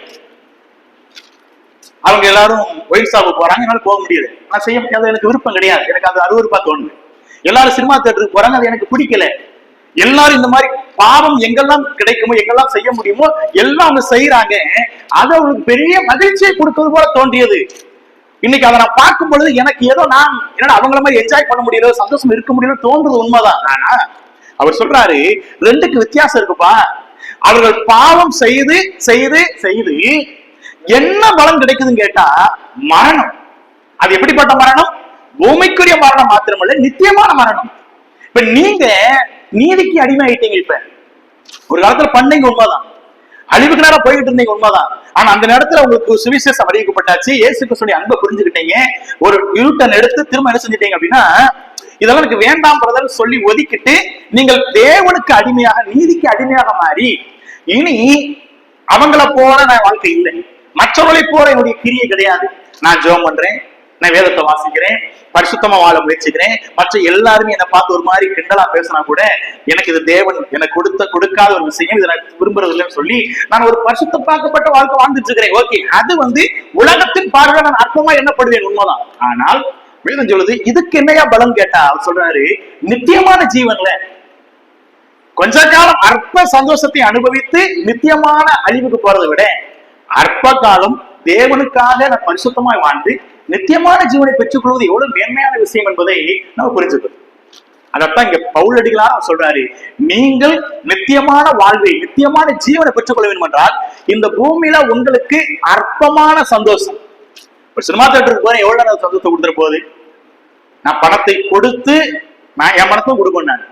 அவங்க எல்லாரும் ஒயின் ஷாப்பு போறாங்க, என்னால போக முடியாது, நான் செய்ய முடியாது, எனக்கு விருப்பம் கிடையாது, எனக்கு அது அருவருப்பா தோணுது. எல்லாரும் சினிமா தியேட்டருக்கு போறாங்க, அது எனக்கு பிடிக்கல. எல்லாரும் இந்த மாதிரி பாவம் எங்கெல்லாம் கிடைக்குமோ, எங்கெல்லாம் செய்ய முடியுமோ எல்லாம் அவங்க செய்யறாங்க. அது அவங்களுக்கு பெரிய மகிழ்ச்சியை கொடுக்கிறது போல தோன்றியது. இன்னைக்கு அதை நான் பார்க்கும் பொழுது எனக்கு ஏதோ நான் என்னடா அவங்கள மாதிரி என்ஜாய் பண்ண முடியல, சந்தோஷம் இருக்க முடியல தோன்றது உண்மைதான். ஆனா அவர் சொல்றாரு, ரெண்டுக்கு வித்தியாசம் இருக்குப்பா. அவர்கள் பாவம் செய்து செய்து செய்து என்ன பலன் கிடைக்குதுன்னு கேட்டா மரணம். அது எப்படிப்பட்ட மரணம்? பூமிக்குரிய மரணம் மாத்திரமல்ல, நித்தியமான மரணம். இப்ப நீங்க நீதிக்கு அடிமை ஆயிட்டீங்க. இப்ப ஒரு காலத்துல பண்ணீங்க உண்மைதான், அழிவுக்கு நேரம் போய்கிட்டு இருந்தீங்க உண்மைதான். ஆனா அந்த நேரத்துல உங்களுக்கு சுவிசேஷம் அறிவிக்கப்பட்டாச்சு, இயேசு கிறிஸ்துவின் அன்பை புரிஞ்சுக்கிட்டீங்க, ஒரு யூட்டன் எடுத்து திரும்ப என்ன செஞ்சிட்டீங்க அப்படின்னா, இதெல்லாம் எனக்கு வேண்டாம் பிரதர் சொல்லி ஒதுக்கிட்டு நீங்கள் தேவனுக்கு அடிமையாக, நீதிக்கு அடிமையாக மாறி, இனி அவங்கள போற நான் வாழ்க்கை இல்லை, மற்றவர்களை போற என்னுடைய கிரியை கிடையாது. நான் ஜெபம் பண்றேன், நான் வேதத்தை வாசிக்கிறேன், பரிசுத்தமா வாழ முயற்சிக்கிறேன், மற்ற எல்லாருமே என்னை பார்த்து ஒரு மாதிரி கிண்டலா பேசினா கூட எனக்கு இது தேவன் எனக்கு கொடுக்காத ஒரு விஷயம், இதை நான் விரும்புறது இல்லைன்னு சொல்லி நான் ஒரு பரிசுத்தமாக்கப்பட்ட வாழ்க்கை வாழ்ந்துட்டு இருக்கிறேன். ஓகே, அது உலகத்தின் பார்வை நான் அர்த்தமா எண்ணப்படுவேன், உண்மைதான். ஆனால் வேதம் சொல்லுது, இதுக்கு என்னையா பலம் கேட்டா அவர் சொல்றாரு, நித்தியமான ஜீவன்ல கொஞ்ச காலம் அற்ப சந்தோஷத்தை அனுபவித்து நித்தியமான அழிவுக்கு போறதை விட அற்ப காலம் தேவனுக்காக நான் பரிசுத்தமாய் வாழ்ந்து நித்தியமான ஜீவனை பெற்றுக் கொள்வது எவ்வளவு மேன்மையான விஷயம் என்பதை நம்ம புரிஞ்சுக்கணும். அதத்தான் இங்க பவுலடிகளார் சொல்றாரு, நீங்கள் நித்தியமான வாழ்வை, நித்தியமான ஜீவனை பெற்றுக் கொள்ள வேண்டும் என்றால் இந்த பூமியில உங்களுக்கு அற்பமான சந்தோஷம். ஒரு சினிமா தியேட்டருக்கு போறேன், எவ்வளவு நேரம் சந்தோஷத்தை கொடுத்துற போகுது? நான் பணத்தை கொடுத்து நான் என் பணத்தை கொடுக்கணும், நான்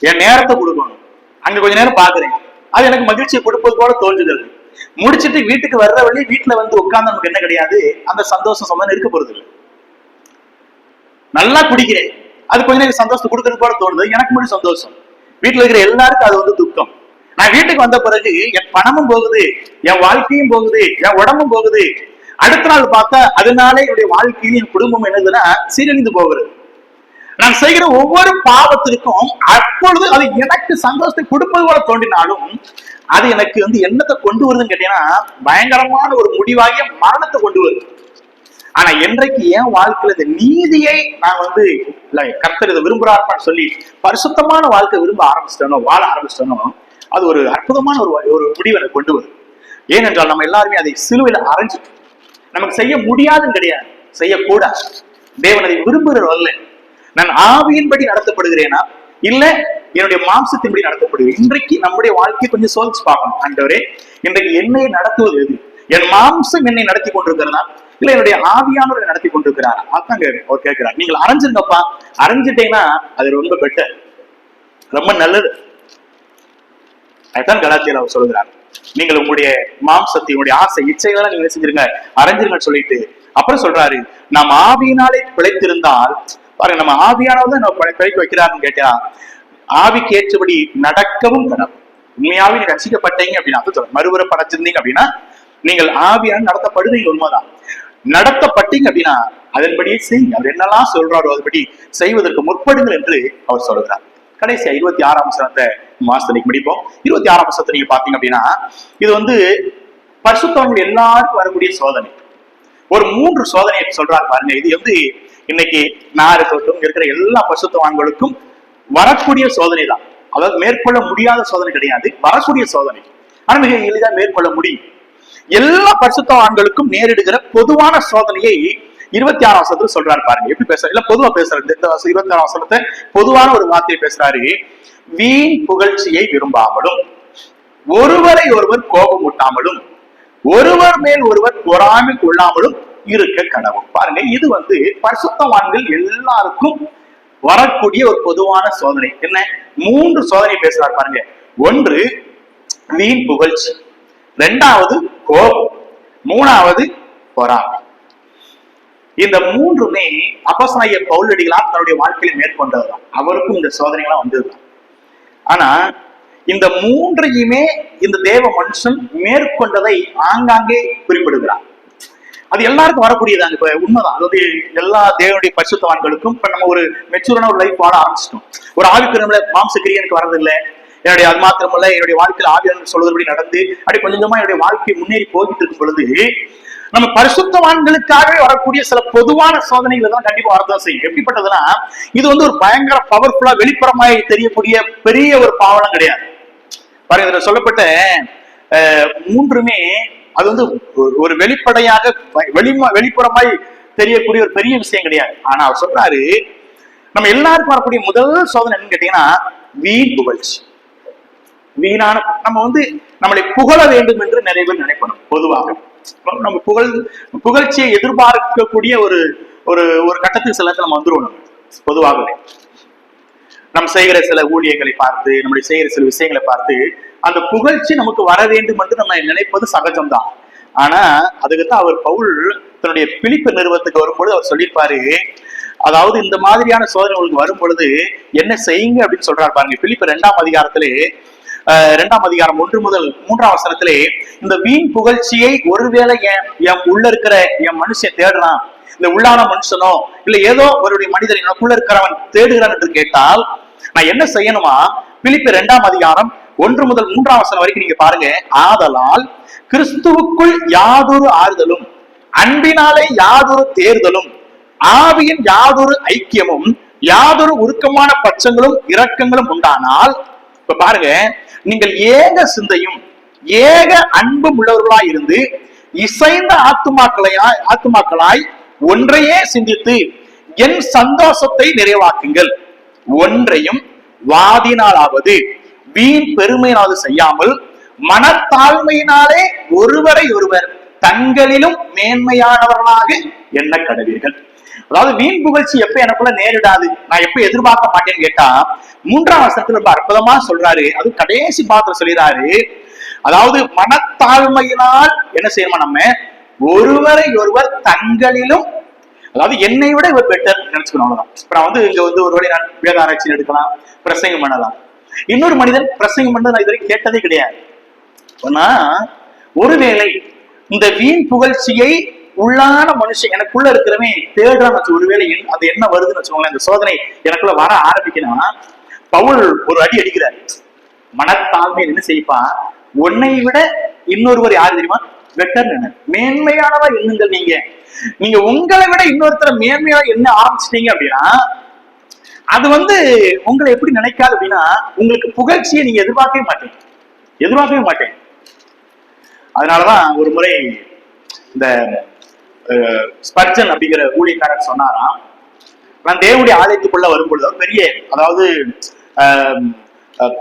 என் நேரத்தை கொடுக்கணும், அங்க கொஞ்ச நேரம் பாக்குறேன், அது எனக்கு மகிழ்ச்சியை கொடுப்பது போல தோன்றுகிறது. முடிச்சுட்டு வீட்டுக்கு வர்ற வழி வீட்டுல உட்கார்ந்து நமக்கு என்ன கிடையாது, அந்த சந்தோஷம் சம்பந்தம் இருக்க போறது இல்லை. நல்லா குடிக்கிறேன், அது கொஞ்ச நேரம் சந்தோஷத்தை கொடுக்கறது போல தோணுது, எனக்கு மட்டும் சந்தோஷம், வீட்டுல இருக்கிற எல்லாருக்கும் அது துக்கம். நான் வீட்டுக்கு வந்த பிறகு என் பணமும் போகுது, என் வாழ்க்கையும் போகுது, என் உடம்பும் போகுது. அடுத்த நாள் பார்த்தா அதனாலே என்னுடைய வாழ்க்கையும் என் குடும்பம் என்னதுன்னா சீரழிந்து போகிறது. நான் செய்கிற ஒவ்வொரு பாவத்திற்கும் அப்பொழுது அது எனக்கு சந்தோஷத்தை கொடுப்பது போல தோன்றினாலும் அது எனக்கு என்னத்தை கொண்டு வருதுன்னு கேட்டீங்கன்னா பயங்கரமான ஒரு முடிவாகிய மரணத்தை கொண்டு வருது. ஆனா என்றைக்கு என் வாழ்க்கையில இந்த நீதியை நான் கர்த்தர் இதை விரும்புறாருன்னு சொல்லி பரிசுத்தமான வாழ்க்கை விரும்ப ஆரம்பிச்சிட்டனோ, வாழ ஆரம்பிச்சிட்டனோ, அது ஒரு அற்புதமான ஒரு முடிவை எனக்கு கொண்டு வரும். ஏனென்றால் நம்ம எல்லாருமே அதை சிலுவையில அரைஞ்சிட்டோம். நமக்கு செய்ய முடியாதுன்னு கிடையாது, செய்யக்கூடாது. தேவன் அதை விரும்புகிறவல்ல. நான் ஆவியின்படி நடத்தப்படுகிறேனா இல்ல என்னுடைய மாம்சத்தின்படி நடத்தப்படுகிறேன்? இன்றைக்கு நம்முடைய வாழ்க்கையை கொஞ்சம் சோதிச்சு பார்க்கணும். ஆண்டவரே, இன்றைக்கு என்னை நடத்துவது எது? என் மாம்சம் என்னை நடத்தி கொண்டிருக்கிறதா இல்ல என்னுடைய ஆவியானவரை நடத்தி கொண்டிருக்கிறாரா? அதாங்க அவர் கேட்கிறார். நீங்கள் அரைஞ்சிருங்கப்பா, அரைஞ்சிட்டீங்கன்னா அது ரொம்ப பெட்டர், ரொம்ப நல்லது. அதுதான் கலாத்தியர் அவர் சொல்லுகிறார். நீங்கள் உங்களுடைய மாம்சத்தை, உங்களுடைய ஆசை இச்சைகளை நீங்க செஞ்சிருங்க, அரைஞ்சிருங்கன்னு சொல்லிட்டு அப்புறம் சொல்றாரு, நாம் ஆவியினாலே பிழைத்திருந்தால் பாருங்க, நம்ம ஆவியானவர்தான் நம்ம பிழைக்க வைக்கிறாருன்னு கேட்டா ஆவிக்கு ஏற்றபடி நடக்கவும் கடவுள். உண்மையாவே நீங்க ரசிக்கப்பட்டீங்க அப்படின்னா, மறுவரை படைச்சிருந்தீங்க அப்படின்னா நீங்கள் ஆவியான நடத்தப்படுவீங்க, உண்மைதான். நடத்தப்பட்டீங்க அப்படின்னா அதன்படியே செய்யுங்க. அவர் என்னெல்லாம் சொல்றாரோ அதுபடி செய்வதற்கு முற்படுங்கள் என்று அவர் சொல்கிறார். கடைசியா 26ஆம் வசனத்தை மாசத்துக்கு முடிப்போம். 26ஆம் வசனத்தை நீங்க பாத்தீங்க அப்படின்னா இது பரிசுத்தவங்கள் எல்லாருக்கும் வரக்கூடிய சோதனை. ஒரு 3 சோதனையை சொல்றாரு பாருங்க. இது இன்னைக்கு நான் இருக்கட்டும் இருக்கிற எல்லா பரிசுத்தவான்களுக்கும் வரக்கூடிய சோதனை தான். அதாவது மேற்கொள்ள முடியாத சோதனை கிடையாது, வரக்கூடிய சோதனை. ஆனா மிக எளிதா மேற்கொள்ள முடியும். எல்லா பரிசுத்தவான்களுக்கும் நேரிடுகிற பொதுவான சோதனையை 26ஆம் வசனத்துல சொல்றாரு பாருங்க. எப்படி பேசுற இல்ல பொதுவா பேசுறாரு. 26ஆம் வசனத்தை பொதுவான ஒரு வார்த்தையை பேசுறாரு. வீண் புகழ்ச்சியை விரும்பாமலும், ஒருவரை ஒருவர் கோபமூட்டாமலும், ஒருவர் மேல் ஒருவர் பொறாமை கொள்ளாமலும் இருக்க கடவுள். பாருங்க, இது பரிசுத்தவான்கள் எல்லாருக்கும் வரக்கூடிய ஒரு பொதுவான சோதனை. என்ன? 3 சோதனை பேசுறாரு பாருங்க. 1 வீண் புகழ்ச்சி, 2வது கோபம், 3வது பொறாமை. இந்த 3மே அப்போஸ்தலனாகிய பவுலடிகளார் தன்னுடைய வாழ்க்கையில மேற்கொண்டதுதான். அவருக்கும் இந்த சோதனைகள்லாம் வந்ததுதான். ஆனா இந்த 3ஐயுமே இந்த தேவ மனுஷன் மேற்கொண்டதை ஆங்காங்கே குறிப்பிடுகிறார். அது எல்லாருக்கும் வரக்கூடியதாங்க. இப்ப உண்மைதான். அதாவது எல்லா தேவனுடைய பரிசுத்தவான்களுக்கும் இப்ப நம்ம ஒரு மெச்சூரான ஒரு லைஃப் வாழ ஆரம்பிச்சிட்டோம். ஒரு ஆவிக்குரிய மாம்சக்கிரியை எனக்கு வரதில்லை, என்னுடைய அது மாத்திரமல்ல என்னுடைய வாழ்க்கையில் ஆவியானவர் சொல்வதன்படி நடந்து அப்படி கொஞ்சமா என்னுடைய வாழ்க்கை முன்னேறி போய்கிட்டு இருக்கும் பொழுது நம்ம பரிசுத்தவான்களுக்காகவே வரக்கூடிய சில பொதுவான சோதனைகள் தான் கண்டிப்பா வரதான் செய்யும். எப்படிப்பட்டதுன்னா, இது வந்து ஒரு பயங்கர பவர்ஃபுல்லா வெளிப்புறமாய் தெரியக்கூடிய பெரிய ஒரு பாவனம் கிடையாது. பாருங்க, இதுல சொல்லப்பட்ட மூன்றுமே அது வந்து ஒரு வெளிப்படையாக வெளிப்புறமாய் தெரியக்கூடிய ஒரு பெரிய விஷயம் கிடையாது. ஆனா அவர் சொல்றாரு, நம்ம எல்லாருக்கும் வரக்கூடிய முதல் சோதனை என்னன்னு கேட்டீங்கன்னா, வீண் புகழ்ச்சி. வீணான நம்ம வந்து நம்மளை புகழ வேண்டும் என்று நிறைய பேர் நினைப்பணும். பொதுவாக நம்ம புகழ்ச்சியை எதிர்பார்க்கக்கூடிய ஒரு ஒரு ஒரு கட்டத்துக்கு சில நம்ம வந்துருவோம். பொதுவாகவே நம்ம செய்கிற சில ஊழியர்களை பார்த்து, நம்முடைய செய்கிற சில விஷயங்களை பார்த்து அந்த புகழ்ச்சி நமக்கு வர வேண்டும் என்று நம்ம நினைப்பது சகஜம்தான். ஆனா அதுக்குத்தான் அவர் பவுல் தன்னுடைய பிலிப்பு நிறுவனத்துக்கு வரும்பொழுது அவர் சொல்லியிருப்பாரு, அதாவது இந்த மாதிரியான சோதனை உங்களுக்கு வரும் பொழுது என்ன செய்யுங்க அப்படின்னு சொல்றாரு. பாருங்க, பிலிப்பு 2ஆம் அதிகாரத்திலே 2ஆம் அதிகாரம் 1 முதல் 3ஆம் வசனத்திலே, இந்த வீண் புகழ்ச்சியை ஒருவேளை என் உள்ள இருக்கிற என் மனுஷன் தேடுறான், இந்த உள்ளான மனுஷனோ இல்ல ஏதோ ஒரு மனிதன் எனக்குள்ள இருக்கிறவன் தேடுகிறான் என்று கேட்டால் நான் என்ன செய்யணுமா? பிலிப்பு 2ஆம் அதிகாரம் 1 முதல் 3ஆம் வசனம் வரைக்கும் நீங்க பாருங்க. ஆதலால் கிறிஸ்துவுக்குள் யாதொரு ஆறுதலும், அன்பினாலே யாதொரு தேர்தலும், ஆவியின் யாதொரு ஐக்கியமும், யாதொரு உருக்கமான பட்சங்களும் இரக்கங்களும் உண்டானால், இப்ப பாருங்க, நீங்கள் ஏக சிந்தையும் ஏக அன்பும் உள்ளவர்களாய் இருந்து இசைந்த ஆத்துமாக்களாய் ஒன்றையே சிந்தித்து என் சந்தோஷத்தை நிறைவாக்குங்கள். ஒன்றையும் வாதினாலாவது வீண் பெருமையினாவது செய்யாமல் மனத்தாழ்மையினாலே ஒருவரை ஒருவர் தங்களிலும் மேன்மையானவர்களாக எண்ண கடவீர்கள். அதாவது வீண் புகழ்ச்சி எப்ப எனக்குள்ள நேரிடாது, நான் எப்ப எதிர்பார்க்க மாட்டேன்னு கேட்டா 3ஆம் வசனத்துல ரொம்ப அற்புதமா சொல்றாரு. அது கடைசி பாத்திரம் சொல்லிறாரு, அதாவது மனத்தாழ்மையினால் என்ன செய்யணுமா, நம்ம ஒருவரை ஒருவர் தங்களிலும், அதாவது என்னை விட இவர் பெட்டர் நினைச்சுக்கணும். அவ்வளவுதான். இப்ப நான் வந்து இங்க வந்து ஒருவேளை நான் வேத ஆராய்ச்சி எடுக்கலாம், பிரசங்கம் பண்ணலாம். இன்னொரு மனிதன் பிரசங்கம் பண்ணது நான் இதுவரை கேட்டதே கிடையாது. ஆனா ஒருவேளை இந்த வீண் புகழ்ச்சியை உள்ளான மனுஷன் எனக்குள்ள இருக்கிறவன் தேடுறான்னு வச்சு, ஒருவேளை அது என்ன வருதுன்னு வச்சுக்கோங்களேன், இந்த சோதனை எனக்குள்ள வர ஆரம்பிக்கணும். பவுல் ஒரு அடி அடிக்கிறார். மனத்தாழ்மை என்ன செய்ப்பான், உன்னை விட இன்னொருவர் யாரு தெரியுமா, பெட்டர், மேன்மையானவா எண்ணுங்கள். நீங்க உங்களை விட இன்னொருத்தர மேன்மையா என்ன ஆரம்பிச்சிட்டீங்க அப்படின்னா, அது வந்து உங்களை எப்படி நினைக்காது அப்படின்னா, உங்களுக்கு புகழ்ச்சியை நீங்க எதிர்பார்க்கவே மாட்டேங்க. அதனாலதான் ஒரு முறை இந்த ஸ்பர்ஜன் அப்படிங்கிற ஊழியக்காரர் சொன்னாராம், நான் தேவனுடைய ஆலயத்துக்குள்ள வரும்பொழுது பெரிய, அதாவது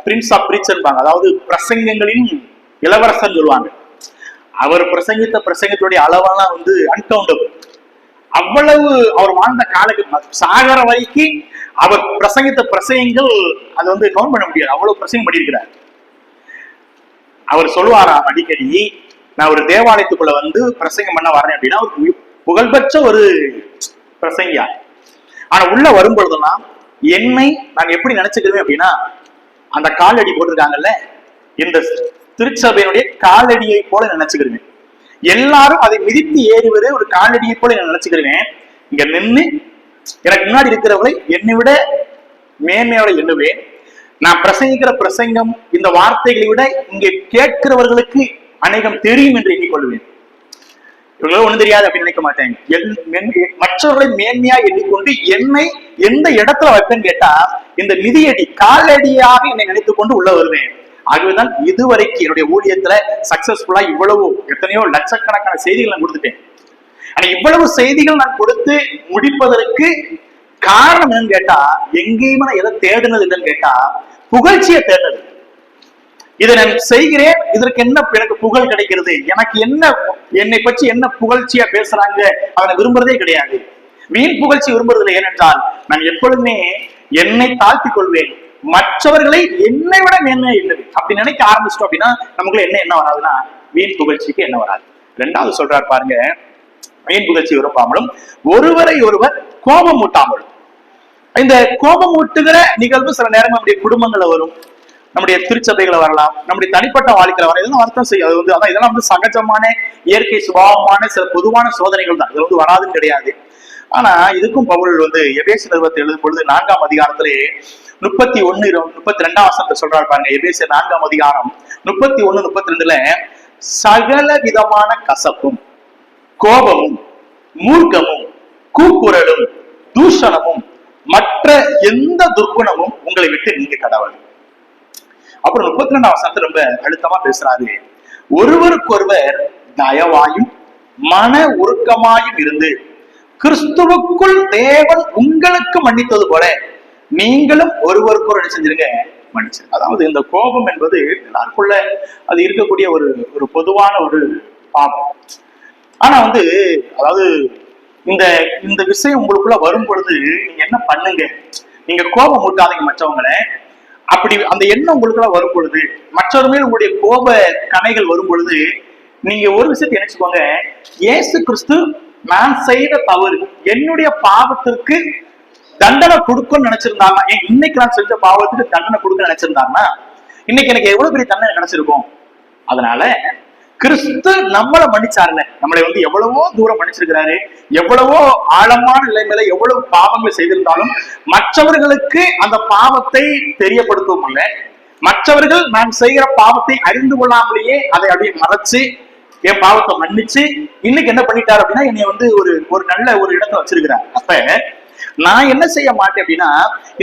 பிரின்ஸ் ஆஃப் பிரீச்சர், அதாவது பிரசங்கங்களின் இளவரசன் சொல்லுவாங்க. அவர் பிரசங்கித்த பிரசங்கத்துடைய அளவெல்லாம் வந்து அன்கவுண்டபிள். அவ்வளவு அவர் வாழ்ந்த காலக்கு சாகர வரைக்கும் அவர் பிரசங்கித்த பிரசங்கங்கள் அது வந்து கவுண்ட் பண்ண முடியாது, அவ்வளவு பிரசங்கம் பண்ணியிருக்கிறார். அவர் சொல்லுவாராம் அடிக்கடி, நான் ஒரு தேவாலயத்துக்குள்ள வந்து பிரசங்கம் பண்ண வரேன் அப்படின்னா புகழ்பெற்ற ஒரு பிரசங்கியா. ஆனா உள்ள வரும்பொழுதெல்லாம் என்னை நான் எப்படி நினைச்சுக்கிறேன் அப்படின்னா, அந்த காலடி போட்டிருக்காங்கல்ல, இந்த திருச்சபையினுடைய காலடியை போல நினைச்சுக்கிறேன். எல்லாரும் அதை மிதித்து ஏறுவதே ஒரு காலடியை போல நினைச்சுக்கிறேன். இங்க நின்று எனக்கு முன்னாடி இருக்கிறவர்களை என்னை விட மேன்மையோட எண்ணுவேன். நான் பிரசங்கிக்கிற பிரசங்கம், இந்த வார்த்தைகளை விட இங்கே கேட்கிறவர்களுக்கு அநேகம் தெரியும் என்று எண்ணிக்கொள்வேன். இவங்களோ ஒண்ணு தெரியாது அப்படின்னு நினைக்க மாட்டேன். மற்றவர்களை மேன்மையா எண்ணிக்கொண்டு என்னை எந்த இடத்துல வைப்பேன்னு கேட்டா, இந்த மிதியடி காலடியாக என்னை நினைத்துக் கொண்டு உள்ள வருவேன். ஆகவேதான் இதுவரைக்கும் என்னுடைய ஊழியத்துல சக்சஸ்ஃபுல்லா இவ்வளவு எத்தனையோ லட்சக்கணக்கான செய்திகள் நான் கொடுத்துட்டேன். ஆனா இவ்வளவு செய்திகள் நான் கொடுத்து முடிப்பதற்கு காரணம் என்னன்னு கேட்டா, எங்கேயுமே நான் எதை தேடுனது இல்லைன்னு கேட்டா, புகழ்ச்சியை தேடுனது. இதை நான் செய்கிறேன், இதற்கு என்ன எனக்கு புகழ் கிடைக்கிறது, எனக்கு என்ன, என்னை பற்றி என்ன புகழ்ச்சியா பேசுறாங்க, அவனை விரும்புறதே கிடையாது. வீண் புகழ்ச்சி விரும்புறதில்லை. ஏனென்றால் நான் எப்பொழுதுமே என்னை தாழ்த்திக் கொள்வேன், மற்றவர்களை என்னை விட மேன்மையா இல்லை அப்படி நினைக்க ஆரம்பிச்சிட்டோம் அப்படின்னா நமக்குள்ள என்ன வராதுன்னா வீண் புகழ்ச்சிக்கு என்ன வராது. 2வது சொல்றாரு பாருங்க, வீண் புகழ்ச்சி விரும்பாமலும் ஒருவரை ஒருவர் கோபம் ஊட்டாமலும். இந்த கோபம் ஊட்டுகிற நிகழ்வு சில நேரம் நம்முடைய குடும்பங்கள்ல வரும், நம்முடைய திருச்சபைகளை வரலாம், நம்முடைய தனிப்பட்ட வாழ்க்கையில வர, இதெல்லாம் வருத்தம் செய்யும். அது வந்து அதான் இதெல்லாம் வந்து சகஜமான இயற்கை சுபாவமான சில பொதுவான சோதனைகள் தான், இது வந்து வராதுன்னு கிடையாது. ஆனா இதுக்கும் பவுல் வந்து எபேசியர் நிருபத்தை எழுதும் பொழுது 4ஆம் அதிகாரத்திலே 31-32 வசனத்தை சொல்றாரு பாருங்க. எபேசியர் 4ஆம் அதிகாரம் 31-32 சகல விதமான கசப்பும் கோபமும் மூர்க்கமும் கூக்குரலும் தூஷணமும் மற்ற எந்த துர்க்குணமும் உங்களை விட்டு நீங்க கடவுள். அப்புறம் 32ஆம் வசனத்தை ரொம்ப அழுத்தமா பேசுறாரு. ஒருவருக்கொருவர் தயவாயும் மன உருக்கமாயும் இருந்து கிறிஸ்துவுக்குள் தேவன் உங்களுக்கு மன்னித்தது போல நீங்களும் ஒருவருக்கொரு செஞ்சிருங்க மன்னிச்சு. அதாவது இந்த கோபம் என்பது எல்லாருக்குள்ள அது இருக்கக்கூடிய ஒரு ஒரு பொதுவான ஒரு பாவம். ஆனா அதாவது இந்த இந்த விஷயம் உங்களுக்குள்ள வரும் பொழுது நீங்க என்ன பண்ணுங்க, நீங்க கோபம் ஊட்டாதீங்க மற்றவங்களை. அப்படி அந்த எண்ணம் உங்களுக்குள்ள வரும் பொழுது, மற்றவர் மேல் உங்களுடைய கோப கணைகள் வரும் பொழுது, நீங்க ஒரு விஷயத்தை நினைச்சுக்கோங்க, இயேசு கிறிஸ்து நான் செய்த தவறு, என்னுடைய பாவத்திற்கு தண்டனை கொடுக்கும்னு நினைச்சிருந்தாங்க, இன்னைக்கு நான் செஞ்ச பாவத்துக்கு தண்டனை கொடுக்க நினைச்சிருந்தாங்கன்னா இன்னைக்கு எனக்கு எவ்வளவு பெரிய தண்டனை கிடைச்சிருக்கும். அதனால கிறிஸ்து நம்மளை மன்னிச்சாருல, நம்மளை எவ்வளவோ தூரம் மன்னிச்சிருக்கிறாரு. எவ்வளவோ ஆழமான நிலைமையில எவ்வளவு பாவங்களை செய்திருந்தாலும் மற்றவர்களுக்கு அந்த பாவத்தை தெரியப்படுத்தவும் இல்லை. மற்றவர்கள் நான் செய்கிற பாவத்தை அறிந்து கொள்ளாமலேயே அதை அப்படியே மறைச்சு என் பாவத்தை மன்னிச்சு இன்னைக்கு என்ன பண்ணிட்டாரு அப்படின்னா என்னை ஒரு நல்ல ஒரு இடத்துல வச்சிருக்கிறார். அப்ப நான் என்ன செய்ய மாட்டேன் அப்படின்னா,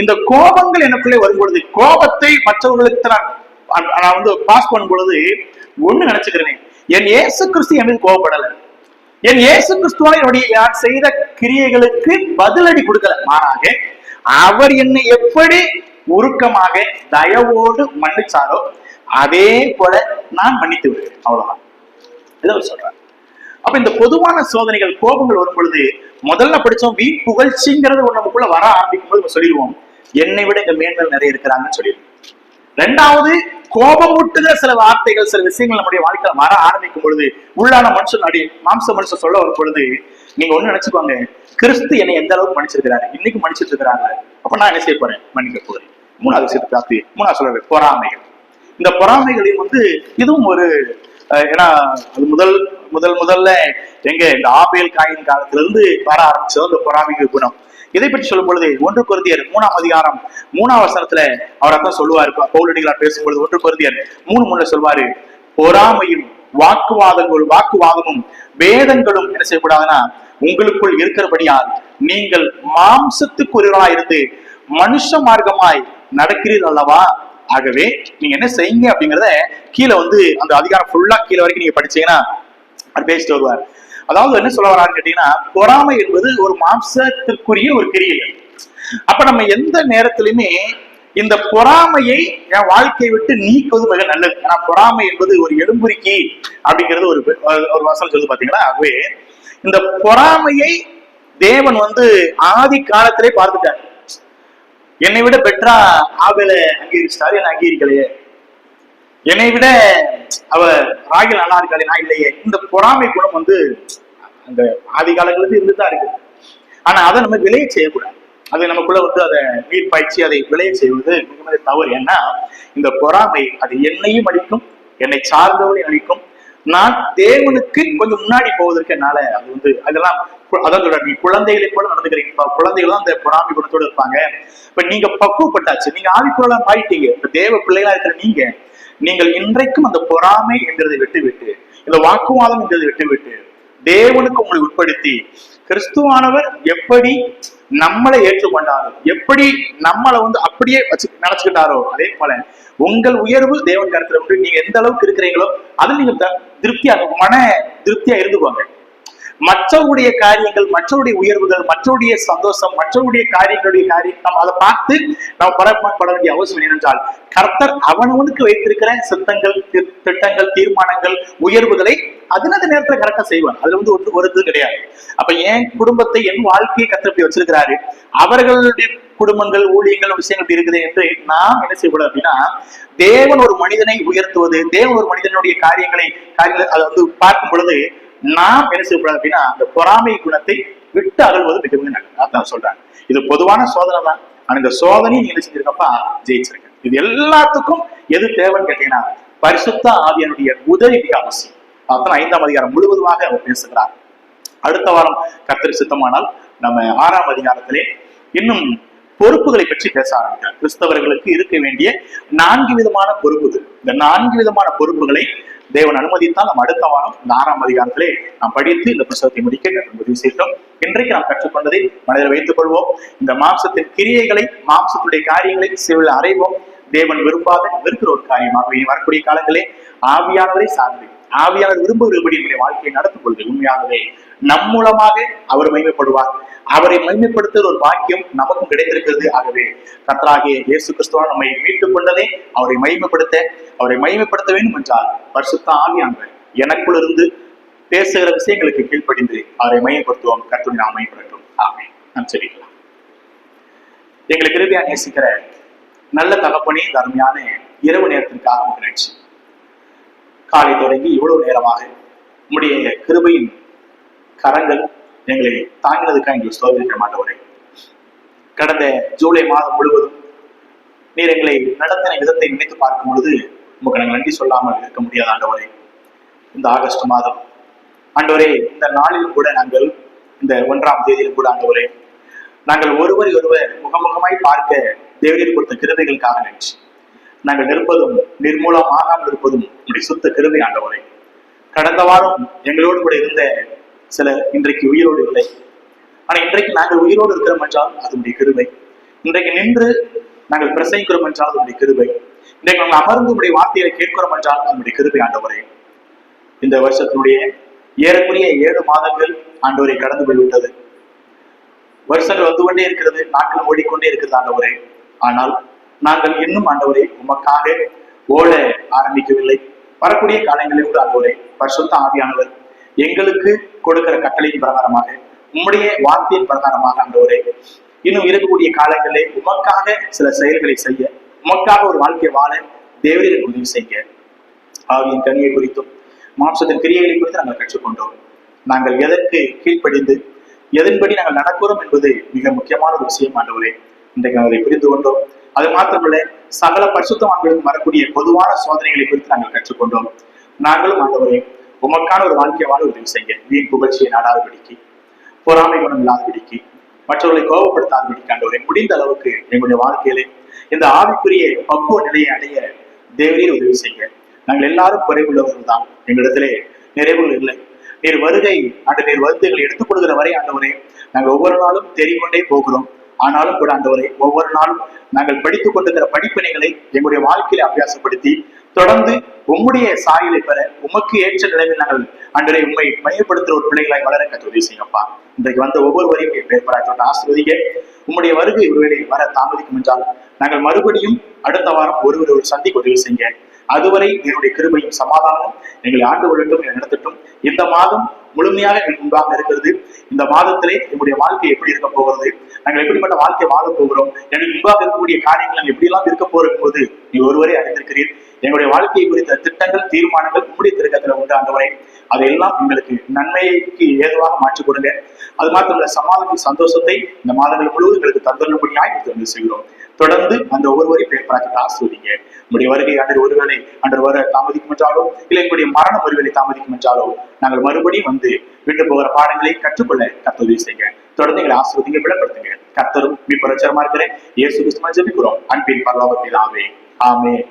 இந்த கோபங்கள் எனக்குள்ளே வரும் பொழுது, கோபத்தை மற்றவர்களுக்கு நான் பாஸ் பண்ணும் பொழுது ஒண்ணு நினைச்சுக்கிறேன், என் இயேசு கிறிஸ்து என் மீது கோபப்படல, என் இயேசு கிறிஸ்துவால என்னுடைய யார் செய்த கிரியைகளுக்கு பதிலடி கொடுக்கல, மாறாக அவர் என்னை எப்படி உருக்கமாக தயவோடு மன்னிச்சாரோ அதே போல நான் மன்னித்து விடுவேன். அவ்வளவுதான் இதை சொல்றாரு. அப்ப இந்த பொதுவான சோதனைகள் கோபங்கள் வரும் பொழுது முதல்ல படிச்சோம் வீண் புகழ்ச்சிங்கிறது நமக்குள்ள வர ஆரம்பிக்கும் போது சொல்லிடுவோம், என்னை விட இங்க மேன்மேல் நிறைய இருக்கிறாங்கன்னு சொல்லிடுவோம். ரெண்டாவது, கோபமூட்டுகிற சில வார்த்தைகள் சில விஷயங்கள் நம்முடைய வாழ்க்கையில வர ஆரம்பிக்கும் பொழுது, உள்ளான மனுஷன் மாம்ச மனுஷன் சொல்ல வரும் பொழுது நீங்க ஒண்ணு நினைச்சுக்கோங்க, கிறிஸ்து என்னை எந்த அளவுக்கு மன்னிச்சிருக்கிறாரு, இன்னைக்கு மன்னிச்சிட்டு இருக்கிறாங்க, அப்ப நான் என்ன செய்ய போறேன், மன்னிக்க போறேன். மூணாவது விஷயத்துக்கு மூணாவது சொல்றது பொறாமைகள். இந்த பொறாமைகளையும் இதுவும் ஒரு ஏன்னா அது முதல்ல எங்க இந்த ஆபேல் காயின் காலத்துல இருந்து வர ஆரம்பிச்சது அந்த பொறாமைக்கு குணம். இதை பற்றி சொல்லும் பொழுது 1 கொரிந்தியர் 3ஆம் அதிகாரம் 3ஆம் வசனத்துல அவர் அதான் சொல்லுவாரு. பவுலடிகளார் பேசும்பொழுது 1 கொரிந்தியர் 3:3 சொல்வாரு, பொறாமையும் வாக்குவாதமும் வேதங்களும் என்ன செய்யக்கூடாதுன்னா உங்களுக்குள் இருக்கிறபடியால் நீங்கள் மாம்சத்துக்குரியவர்களா இருந்து மனுஷ மார்க்கமாய் நடக்கிறீர்கள் அல்லவா. ஆகவே நீங்க என்ன செய்யுங்க அப்படிங்கறத கீழே அந்த அதிகாரம் ஃபுல்லா கீழே வரைக்கும் நீங்க படிச்சீங்கன்னா அவர் பேசிட்டு வருவார். அதாவது என்ன சொல்ல வரான்னு கேட்டீங்கன்னா, பொறாமை என்பது ஒரு மாம்சத்திற்குரிய ஒரு கிரியைகள். அப்ப நம்ம எந்த நேரத்திலுமே இந்த பொறாமையை என் வாழ்க்கையை விட்டு நீக்குவது மிக நல்லது. ஆனா பொறாமை என்பது ஒரு எலும்புரிக்கி அப்படிங்கிறது ஒரு வசனம் சொல்லுது பாத்தீங்களா. ஆகவே இந்த பொறாமையை தேவன் ஆதி காலத்திலே பார்த்துட்டார். என்னை விட பெற்றா ஆபேலை அங்கீகரிச்சிட்டாரு, என்ன அங்கீகரிக்கலையே, என்னை விட அவ ராகில் நல்லா இருக்காளே, நான் இல்லையே. இந்த பொறாமை குணம் அந்த ஆதி காலங்களுக்கு இருந்துதான் இருக்கு. ஆனா அதை நம்ம விளைய செய்யக்கூடாது. அது நமக்குள்ள அதை நீர் பாய்ச்சி அதை விளைய செய்வது மிக தவறு. ஏன்னா இந்த பொறாமை அது என்னையும் அழிக்கும், என்னை சார்ந்தவனையும் அழிக்கும். நான் தேவனுக்கு கொஞ்சம் முன்னாடி போவதற்கு என்னால அது அதெல்லாம் அதான் நீ குழந்தைகளை போல நடந்துக்கிறீங்க. குழந்தைகள் தான் அந்த பொறாமை குணத்தோடு இருப்பாங்க. இப்ப நீங்க பக்குவப்பட்டாச்சு, நீங்க ஆவிக்குள்ள ஆயிட்டீங்க. இப்ப தேவ பிள்ளைகளா இருக்கிற நீங்கள் இன்றைக்கும் அந்த பொறாமை என்கிறதை விட்டு இந்த வாக்குவாதம் என்கிறதை விட்டு தேவனுக்கு உங்களை உட்படுத்தி கிறிஸ்துவானவர் எப்படி நம்மளை ஏற்றுக்கொண்டாரோ, எப்படி நம்மளை அப்படியே வச்சு நினைச்சுக்கிட்டாரோ அதே போல உங்கள் உயர்வு தேவன் கருத்துல நீங்க எந்த அளவுக்கு இருக்கிறீங்களோ அதில் நீங்க திருப்தியா மன திருப்தியா இருந்துக்குவாங்க. மற்றவருடைய காரியங்கள், மற்றவருடைய உயர்வுகள், மற்றவருடைய சந்தோஷம், மற்றவருடைய காரியங்களுடைய நம்ம அதை பார்த்து நம்ம பரப்பட வேண்டிய அவசியம் என்னென்றால், கர்த்தர் அவனவனுக்கு வைத்திருக்கிற சித்தங்கள், திட்டங்கள், தீர்மானங்கள், உயர்வுகளை அதனது நேரத்துல கரெக்டா செய்வார். அதுல ஒரு இது கிடையாது. அப்ப என் குடும்பத்தை, என் வாழ்க்கையை கர்த்தர் இப்படி வச்சிருக்கிறாரு, அவர்களுடைய குடும்பங்கள், ஊழியங்கள், விஷயங்கள் இருக்குது என்று நாம் என்ன செய்யக்கூடாது அப்படின்னா, தேவன் ஒரு மனிதனை உயர்த்துவது, தேவன் ஒரு மனிதனுடைய காரியங்களை அதை பார்க்கும் பொழுது நாம் என்ன செய்யக்கூடாது அப்படின்னா அந்த பொறாமை குணத்தை விட்டு அகழ்வது மிக மிக நல்லது. அதான் சொல்றாங்க. இது பொதுவான சோதனை தான். ஆனா இந்த சோதனையை நீங்க என்ன செஞ்சிருக்கப்பா ஜெயிச்சிருக்க. இது எல்லாத்துக்கும் எது தேவைன்னு கேட்டீங்கன்னா பரிசுத்த ஆவியானுடைய உதவி மிக அவசியம். அதான் 5ஆம் அதிகாரம் முழுவதுமாக அவர் பேசுகிறார். அடுத்த வாரம் கர்த்தர் சித்தமானால் நம்ம 6ஆம் அதிகாரத்திலே இன்னும் பொறுப்புகளை பற்றி பேச ஆரம்பிக்கிறார். கிறிஸ்தவர்களுக்கு இருக்க வேண்டிய 4 விதமான பொறுப்புகள். இந்த 4 விதமான பொறுப்புகளை தேவன் அனுமதித்தால் நம்ம அடுத்த வாரம் இந்த 6ஆம் அதிகாரத்திலே நாம் படித்து இந்த புத்தகத்தை முடிக்க உதவி செய்தோம். இன்றைக்கு நாம் கற்றுக்கொண்டதை மனதில் வைத்துக் கொள்வோம். இந்த மாம்சத்தின் கிரியைகளை, மாம்சத்துடைய காரியங்களை சிவில் அறைவோம். தேவன் விரும்பாத வெறுக்கிற ஒரு காரியமாக இனி வரக்கூடிய காலங்களே ஆவியானவரை சார்ந்து ஆவியானவர் விரும்புகிறபடி நம்முடைய வாழ்க்கையை நடத்தும் பொழுது உண்மையாகவே நம் மூலமாக அவர் மகிமைப்படுவார். அவரை மகிமைப்படுத்துகிற ஒரு பாக்கியம் நமக்கும் கிடைத்திருக்கிறது. ஆகவே கர்த்தராகிய இயேசு கிறிஸ்துவால் நம்மை மீட்டுக் கொண்டதே அவரை மகிமைப்படுத்த வேண்டும் என்றால் பரிசுத்த ஆவியானவர் எனக்குள் இருந்து பேசுகிற விஷயங்களுக்கு கீழ்ப்படிந்து அவரை மகிமைப்படுத்துவோம். கர்த்தரை நாம் மகிமைப்படட்டும். ஆமென். நாம் செபிக்கலாம். எங்களுக்கு கிருபையா நேசிக்கிற நல்ல தகப்பனே, இந்த அருமையான இரவு நேரத்திற்காக நிகழ்ச்சி காலை தொடங்கி இவ்வளவு நேரமாக உம்முடைய கிருபையின் கரங்கள் எங்களை தாங்கினதுக்காக எங்களுக்கு சோதரிக்க மாட்டவரே. கடந்த ஜூலை மாதம் முழுவதும் நீர் எங்களை நடத்தின விதத்தை நினைத்து பார்க்கும் பொழுது உங்களுக்கு நாங்கள் நன்றி சொல்லாமல் இருக்க முடியாது ஆண்டவரே. இந்த ஆகஸ்ட் மாதம் ஆண்டவரே, இந்த நாளிலும் கூட நாங்கள் இந்த 1ஆம் தேதியிலும் கூட ஆண்டவரே, நாங்கள் ஒருவர் முகமுகமாய் பார்க்க தேவரீர் கொடுத்த கிருபைகளுக்காக நன்றி. நாங்கள் நிற்பதும் நிர்மூலமாகாமல் இருப்பதும் உங்களுடைய சுத்த கிருபை ஆண்டவரே. கடந்த வாரம் எங்களோடு கூட இருந்த சிலர் இன்றைக்கு உயிரோடு இல்லை. ஆனா இன்றைக்கு நாங்கள் உயிரோடு இருக்கிறோம் என்றால் அதனுடைய கிருபை. இன்றைக்கு நின்று நாங்கள் பிரசங்கிக்கிறோம் என்றால் அதனுடைய கிருபை. இன்றைக்கு நாங்கள் அமர்ந்து உடைய வார்த்தையை கேட்கிறோம் என்றால் அதனுடைய கிருபை ஆண்டவரே. இந்த வருஷத்தினுடைய ஏறக்குறைய 7 மாதங்கள் ஆண்டவரை கடந்து போய்விட்டது. வருஷங்கள் வந்து கொண்டே இருக்கிறது, நாட்கள் ஓடிக்கொண்டே இருக்கிறது ஆண்டவரே. ஆனால் நாங்கள் இன்னும் ஆண்டவரே உமக்காக ஓட ஆரம்பிக்கவில்லை. வரக்கூடிய காலங்களில் கூட ஆண்டவரே பரிசுத்த ஆவியானவர் எங்களுக்கு கொடுக்கிற கட்டளையின் பிரகாரமாக, உம்முடைய வார்த்தையின் பிரகாரமாக ஆண்டவரே இன்னும் இருக்கக்கூடிய காலங்களிலே உமக்காக சில செயல்களை செய்ய, உமக்காக ஒரு வாழ்க்கை வாழ தேவரீர் உதவி செய்ய. ஆவியின் கனியை குறித்தும் மாம்சத்தின் கிரியைகளை குறித்து நாங்கள் கற்றுக்கொண்டோம். நாங்கள் எதற்கு கீழ்ப்படிந்து எதன்படி நாங்கள் நடக்கிறோம் என்பது மிக முக்கியமான ஒரு விஷயம் ஆண்டவரே. இன்றைக்கு நாங்கள் அதை புரிந்து கொண்டோம். அது மாத்திரமல்ல, சகல பரிசுத்தவான்களுக்கு வரக்கூடிய பொதுவான சோதனைகளை குறித்து நாங்கள் கற்றுக்கொண்டோம். நாங்களும் ஆண்டவரே உமக்கான ஒரு வாழ்க்கை வாழ உதவி செய்ய, வீண் புகழ்ச்சியை நாடாதபடிக்கு, பொறாமை குணம் இல்லாதபடிக்கு, மற்றவர்களை கோபப்படுத்தாதபடிக்கு ஆண்டவரே முடிந்த அளவுக்கு எங்களுடைய வாழ்க்கையிலே இந்த ஆவிக்குரிய பக்குவ நிலையை அடைய தேவரீர் உதவி செய்ய. நாங்கள் எல்லாரும் குறைவுள்ளவர்கள் தான், எங்களிடத்திலே நிறைவுகள் இல்லை. நீர் வருகை நீர் வருகைகளை எடுத்துக் கொடுக்கிற வரை ஆண்டவரே நாங்கள் ஒவ்வொரு நாளும் தெரிவிக்கொண்டே போகிறோம். ஆனாலும் கூட ஆண்டவரே ஒவ்வொரு நாளும் நாங்கள் படித்துக் கொண்டிருக்கிற படிப்பினைகளை எங்களுடைய வாழ்க்கையில அபியாசப்படுத்தி தொடர்ந்து உம்முடைய சாயலை பெற உமக்கு ஏற்ற நிலையில் நாங்கள் ஆண்டவரே உண்மை மையப்படுத்துகிற ஒரு பிள்ளைகளாய் வளர கற்று உதவி செய்யப்பா. இன்றைக்கு வந்த ஒவ்வொருவரையும் பேர்பராய் ஆசிர்வதிக்க. உம்முடைய வருகை ஒருவேளை வர தாமதிக்கும் என்றால் நாங்கள் மறுபடியும் அடுத்த வாரம் ஒரு சந்திக்கு உதவி செய்ய. அதுவரை என்னுடைய கிருபையும் சமாதானமும் எங்களை ஆண்டு கொள்ளட்டும், நடத்தட்டும். இந்த மாதம் முழுமையாக எங்களுக்கு முன்பாக இருக்கிறது. இந்த மாதத்திலே எங்களுடைய வாழ்க்கை எப்படி இருக்க போகிறது, நாங்கள் எப்படிப்பட்ட வாழ்க்கை வாழ போகிறோம், எங்களுக்கு முன்பாக இருக்கக்கூடிய காரியங்கள் நாங்கள் எப்படி எல்லாம் இருக்க போகிற போது நீ ஒருவரை அறிந்திருக்கிறீர். எங்களுடைய வாழ்க்கையை குறித்த திட்டங்கள், தீர்மானங்கள் உங்களுடைய திருக்கத்துல உண்டு ஆண்டவரே. அதையெல்லாம் எங்களுக்கு நன்மைக்கு ஏதுவாக மாற்றிக் கொடுங்க. அது மாத்திரமல்ல, சமாதான சந்தோஷத்தை இந்த மாதங்கள் முழுவதும் எங்களுக்கு தந்தரும்படியாய் வந்து செய்கிறோம். தொடர்ந்து அந்த ஒவ்வொருவரையும் பேர் பார்த்து ஆசிர்வதிங்க. நம்முடைய வருகை ஒருவேளை வர தாமதிக்கும் என்றாலோ, இல்லை எங்களுடைய மரணம் ஒருவேளை தாமதிக்கும் என்றாலோ, நாங்கள் மறுபடியும் வந்து விட்டு போகிற பாடங்களை கற்றுக்கொள்ள கர்த்தர் உதவி செய்யுங்க. தொடர்ந்து எங்களை ஆசிர்வதிங்க, விளப்படுத்துங்க. கர்த்தரும் பிரச்சாரமா இருக்கிறேன் இயேசு கிறிஸ்துவின் ஜெபிக்கிறோம் அன்பின் பரலோக பிதாவே. ஆமென்.